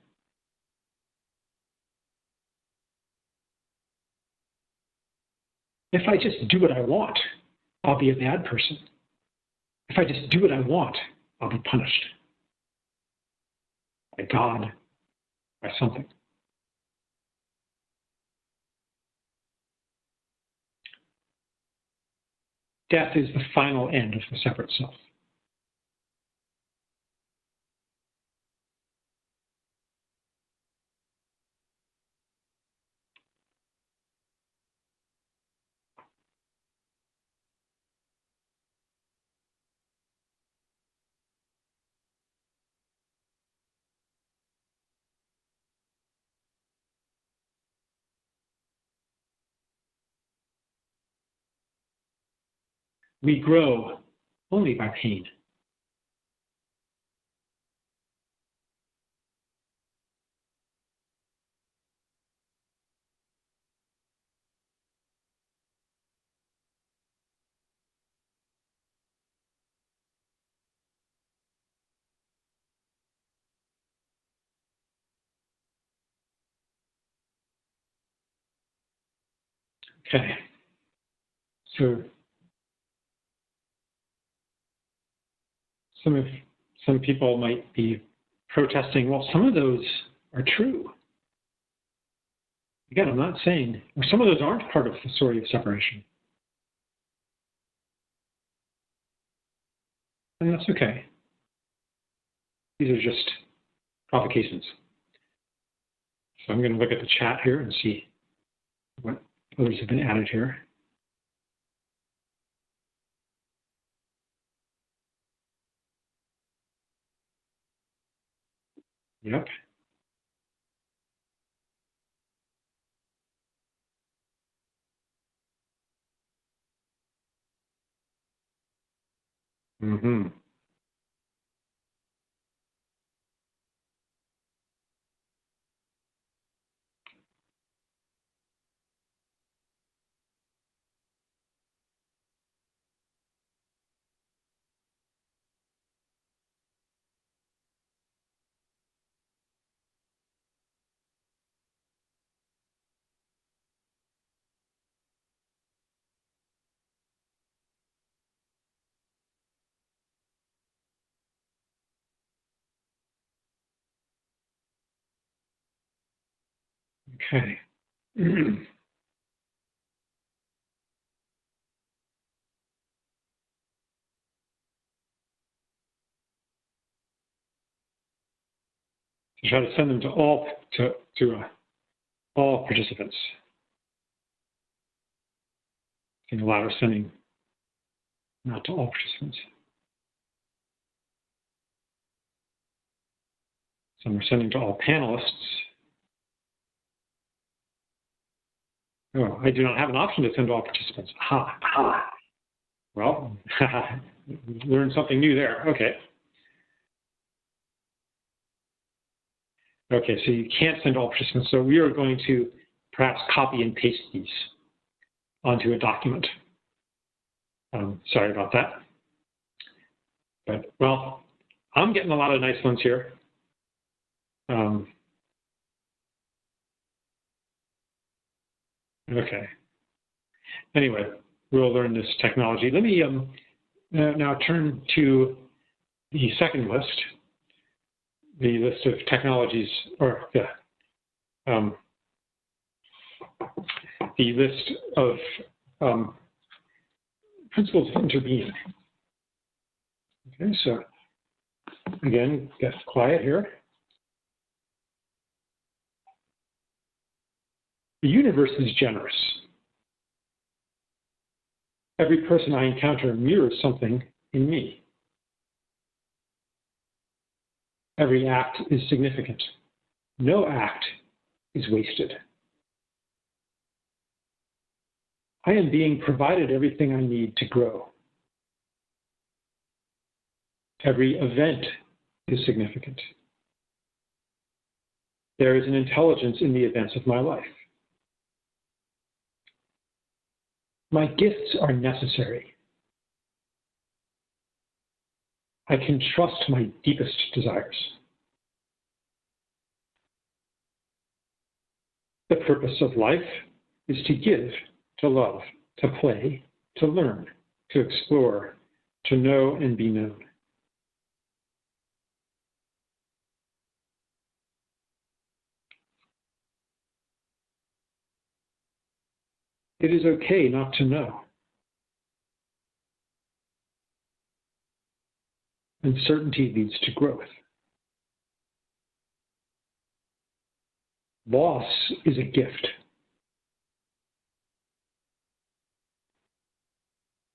If I just do what I want, I'll be a bad person. If I just do what I want, I'll be punished by God, by something. death is the final end of the separate self. We grow only by pain. Okay. So some people might be protesting, well, some of those are true. Again, I'm not saying, or some of those aren't part of the story of separation. And that's okay. These are just provocations. So I'm going to look at the chat here and see what others have been added here. Yep. Mm-hmm. Okay. To try to send them to all all participants. In the latter sending not to all participants. Some are sending to all panelists. Oh, I do not have an option to send to all participants. Ha. Well, learned something new there. Okay. Okay, so you can't send to all participants. So we are going to perhaps copy and paste these onto a document. Sorry about that. But, well, I'm getting a lot of nice ones here. Okay. Anyway, we'll learn this technology. Let me now turn to the second list, the list of technologies, or the list of principles of interbeing. Okay, so again, get quiet here. The universe is generous. Every person I encounter mirrors something in me. Every act is significant. No act is wasted. I am being provided everything I need to grow. Every event is significant. There is an intelligence in the events of my life. My gifts are necessary. I can trust my deepest desires. The purpose of life is to give, to love, to play, to learn, to explore, to know and be known. It is okay not to know. Uncertainty leads to growth. Loss is a gift.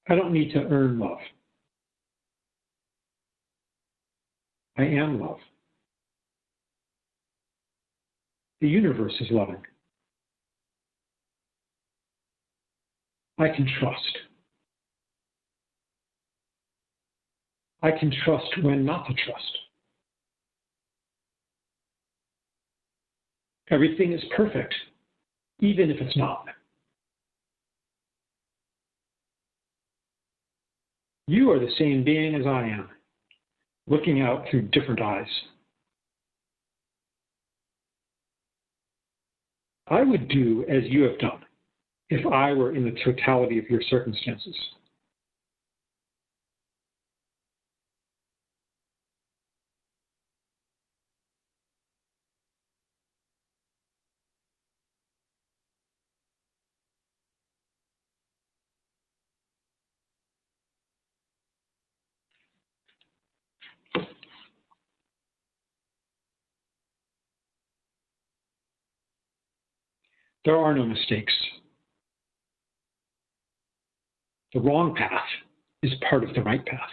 I don't need to earn love. I am love. The universe is loving. I can trust. I can trust when not to trust. Everything is perfect, even if it's not. You are the same being as I am, looking out through different eyes. I would do as you have done if I were in the totality of your circumstances. There are no mistakes. The wrong path is part of the right path.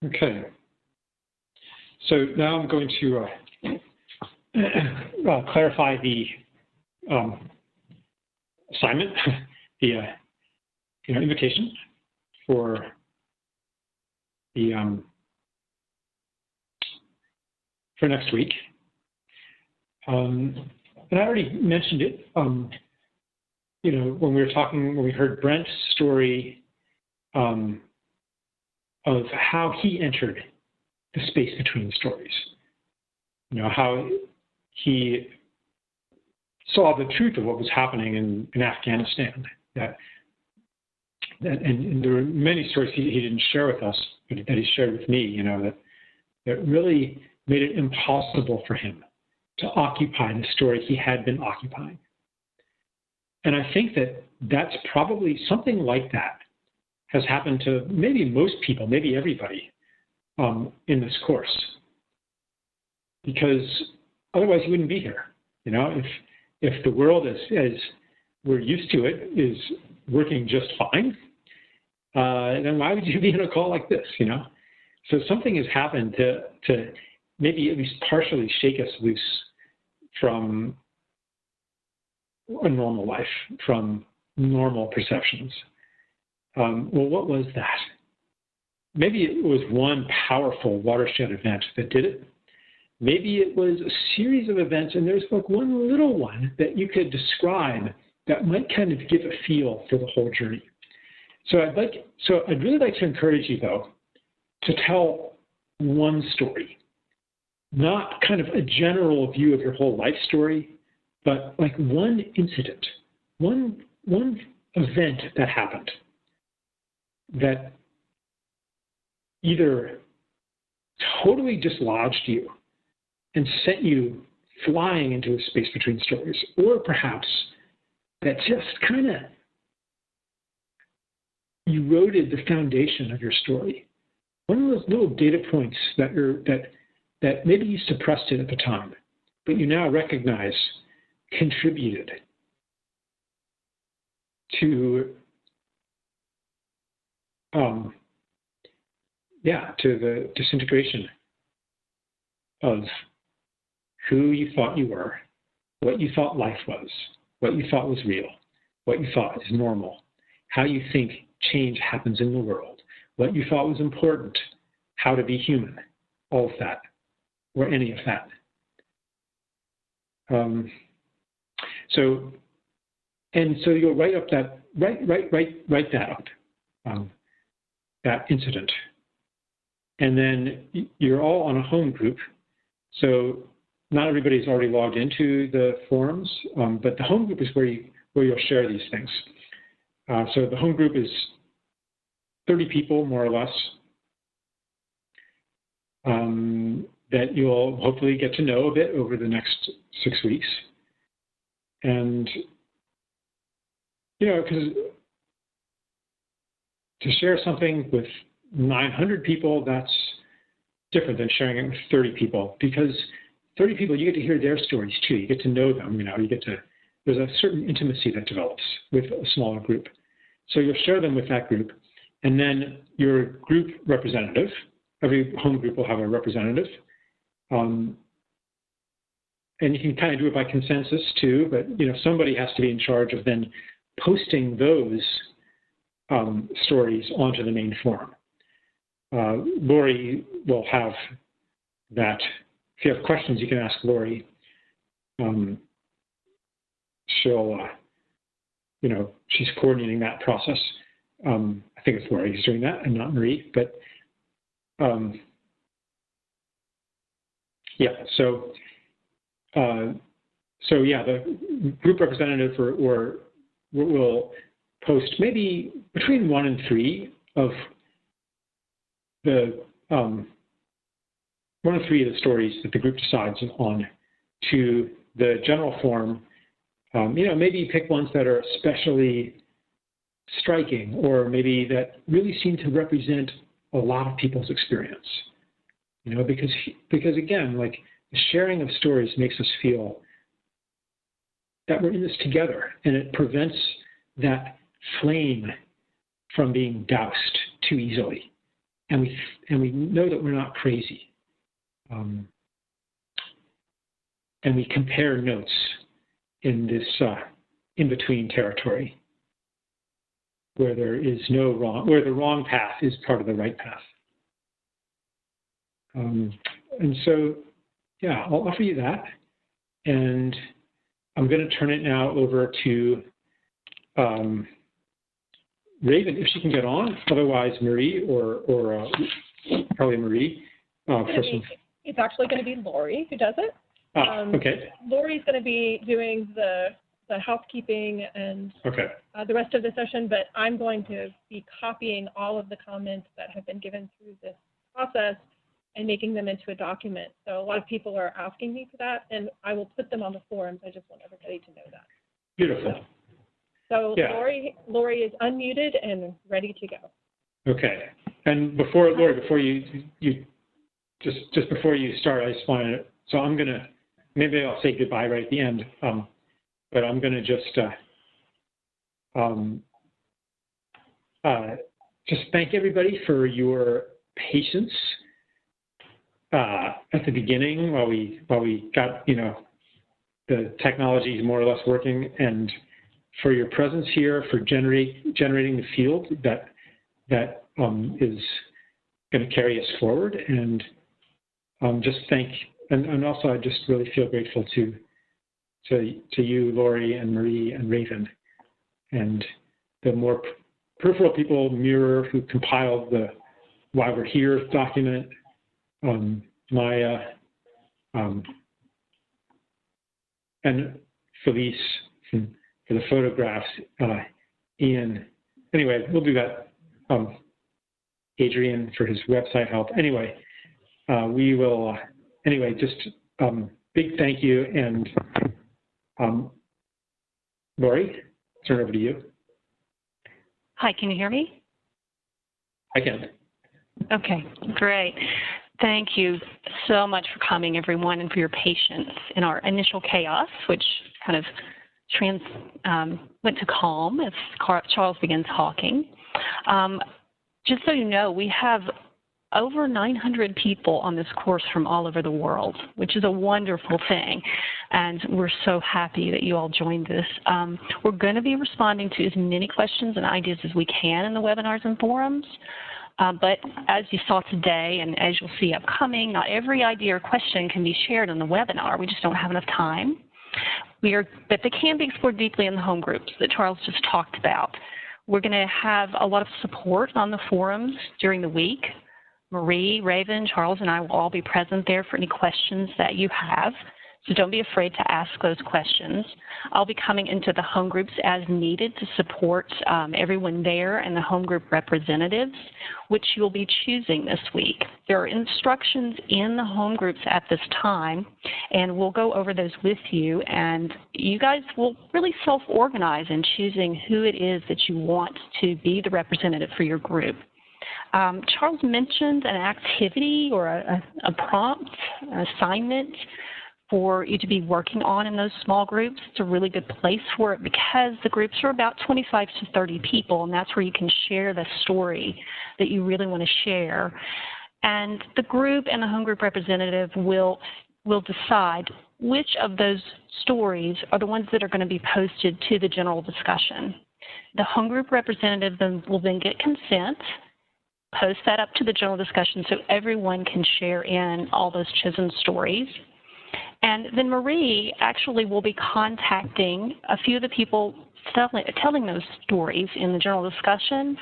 Okay. So now I'm going to clarify the assignment, the invitation for the for next week. And I already mentioned it. When we heard Brent's story of how he entered the space between stories. How he saw the truth of what was happening in Afghanistan. And there were many stories he didn't share with us, but that he shared with me, that really made it impossible for him to occupy the story he had been occupying. And I think that that's probably something like that has happened to maybe most people, maybe everybody in this course. Because otherwise you wouldn't be here. If the world as we're used to it is working just fine, then why would you be in a call like this, So something has happened to maybe at least partially shake us loose from a normal life, from normal perceptions. Well, what was that? Maybe it was one powerful watershed event that did it. Maybe it was a series of events, and there's like one little one that you could describe that might kind of give a feel for the whole journey. So I'd really like to encourage you, though, to tell one story, not kind of a general view of your whole life story, but like one incident, one event that happened that either totally dislodged you and sent you flying into a space between stories, or perhaps that just kind of eroded the foundation of your story. One of those little data points that maybe you suppressed it at the time, but you now recognize contributed to the disintegration of who you thought you were, what you thought life was, what you thought was real, what you thought is normal, how you think change happens in the world, what you thought was important, how to be human, all of that, or any of that. So you'll write up that, write that up, that incident. And then you're all on a home group. So not everybody's already logged into the forums, but the home group is where you'll share these things. So the home group is 30 people, more or less, that you'll hopefully get to know a bit over the next 6 weeks. And, because to share something with 900 people, that's different than sharing it with 30 people, because 30 people, you get to hear their stories too. You get to know them, there's a certain intimacy that develops with a smaller group. So you'll share them with that group, and then your group representative, every home group will have a representative, and you can kind of do it by consensus too, but somebody has to be in charge of then posting those stories onto the main forum. Lori will have that. If you have questions, you can ask Lori. She'll, she's coordinating that process. I think it's Lori who's doing that and not Marie, but yeah, so yeah, the group representative or will post maybe between 1 and 3 of the 1 or 3 of the stories that the group decides on to the general forum. Maybe pick ones that are especially striking, or maybe that really seem to represent a lot of people's experience. Because again, like, the sharing of stories makes us feel that we're in this together, and it prevents that flame from being doused too easily. And we know that we're not crazy. And we compare notes in this in-between territory where there is no wrong, where the wrong path is part of the right path. And so, yeah, I'll offer you that. And I'm going to turn it now over to Raven, if she can get on. Otherwise, Marie or probably Marie. It's actually going to be Lori who does it. Okay. Lori's going to be doing the housekeeping and the rest of the session, but I'm going to be copying all of the comments that have been given through this process and making them into a document. So a lot of people are asking me for that, and I will put them on the forums. I just want everybody to know that. Beautiful. So yeah. Lori is unmuted and ready to go. Okay. And before, Lori, before you just before you start, I just wanted to, so I'm going to, maybe I'll say goodbye right at the end, but I'm going to just thank everybody for your patience at the beginning while we got, the technology more or less working, and for your presence here, for generating the field that is going to carry us forward. And just thank, and also I just really feel grateful to you, Lori and Marie and Raven, and the more peripheral people, Mirror, who compiled the Why We're Here document, Maya, and Felice for the photographs, Ian. Anyway, we'll do that. Adrian for his website help. Anyway, we will, anyway, just big thank you. And Lori, turn it over to you. Hi, can you hear me? I can. Okay, great. Thank you so much for coming, everyone, and for your patience in our initial chaos, which kind of went to calm as Charles began talking. Just so you know, we have over 900 people on this course from all over the world, which is a wonderful thing. And we're so happy that you all joined this. We're going to be responding to as many questions and ideas as we can in the webinars and forums. But as you saw today, and as you'll see upcoming, not every idea or question can be shared in the webinar. We just don't have enough time. But they can be explored deeply in the home groups that Charles just talked about. We're going to have a lot of support on the forums during the week. Marie, Raven, Charles, and I will all be present there for any questions that you have. So don't be afraid to ask those questions. I'll be coming into the home groups as needed to support everyone there and the home group representatives, which you'll be choosing this week. There are instructions in the home groups at this time, and we'll go over those with you, and you guys will really self-organize in choosing who it is that you want to be the representative for your group. Charles mentioned an activity or a prompt, an assignment for you to be working on in those small groups. It's a really good place for it because the groups are about 25 to 30 people, and that's where you can share the story that you really want to share. And the group and the home group representative will decide which of those stories are the ones that are going to be posted to the general discussion. The home group representative will then get consent, post that up to the general discussion so everyone can share in all those chosen stories. And then Marie actually will be contacting a few of the people telling those stories in the general discussion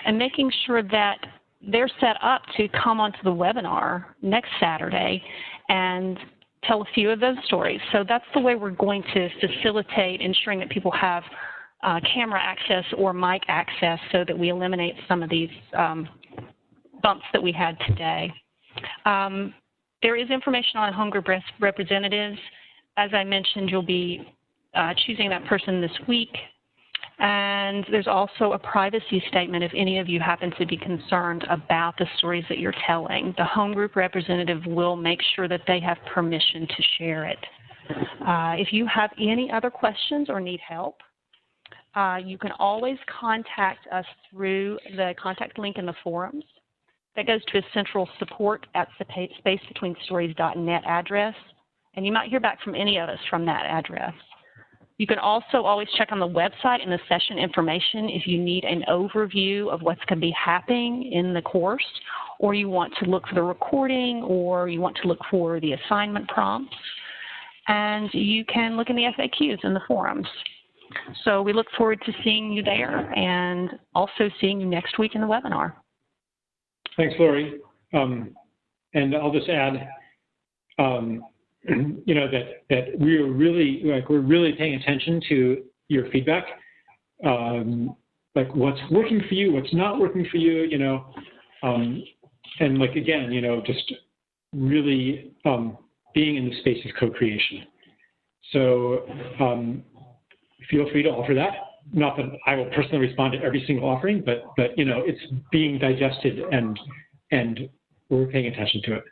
and making sure that they're set up to come onto the webinar next Saturday and tell a few of those stories. So that's the way we're going to facilitate ensuring that people have camera access or mic access so that we eliminate some of these bumps that we had today. There is information on home group representatives. As I mentioned, you'll be choosing that person this week. And there's also a privacy statement if any of you happen to be concerned about the stories that you're telling. The home group representative will make sure that they have permission to share it. If you have any other questions or need help, you can always contact us through the contact link in the forums. That goes to a central support@spacebetweenstories.net address, and you might hear back from any of us from that address. You can also always check on the website in the session information if you need an overview of what's going to be happening in the course, or you want to look for the recording, or you want to look for the assignment prompts. And you can look in the FAQs in the forums. So we look forward to seeing you there and also seeing you next week in the webinar. Thanks, Lori. And I'll just add, that we're really paying attention to your feedback, like what's working for you, what's not working for you, and like again, just really being in the space of co-creation. So feel free to offer that. Not that I will personally respond to every single offering, but it's being digested and we're paying attention to it.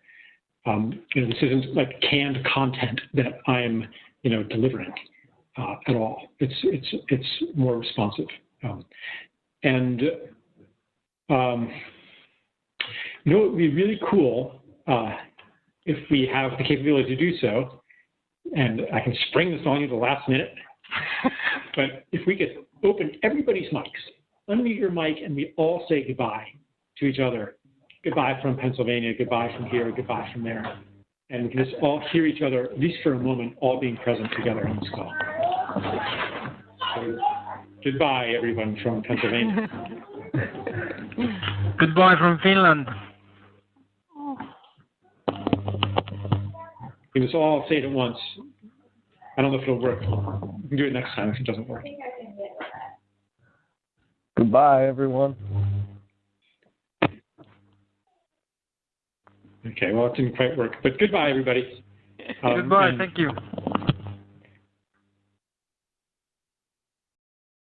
This isn't like canned content that I'm delivering at all. It's more responsive. It would be really cool if we have the capability to do so, and I can spring this on you the last minute. But if we could open everybody's mics, unmute your mic, and we all say goodbye to each other. Goodbye from Pennsylvania, goodbye from here, goodbye from there. And we can just all hear each other, at least for a moment, all being present together on this call. So, goodbye, everyone from Pennsylvania. Goodbye from Finland. We must all say it at once. I don't know if it'll work. We can do it next time if it doesn't work. Goodbye, everyone. Okay, well, it didn't quite work, but goodbye, everybody. Goodbye, thank you.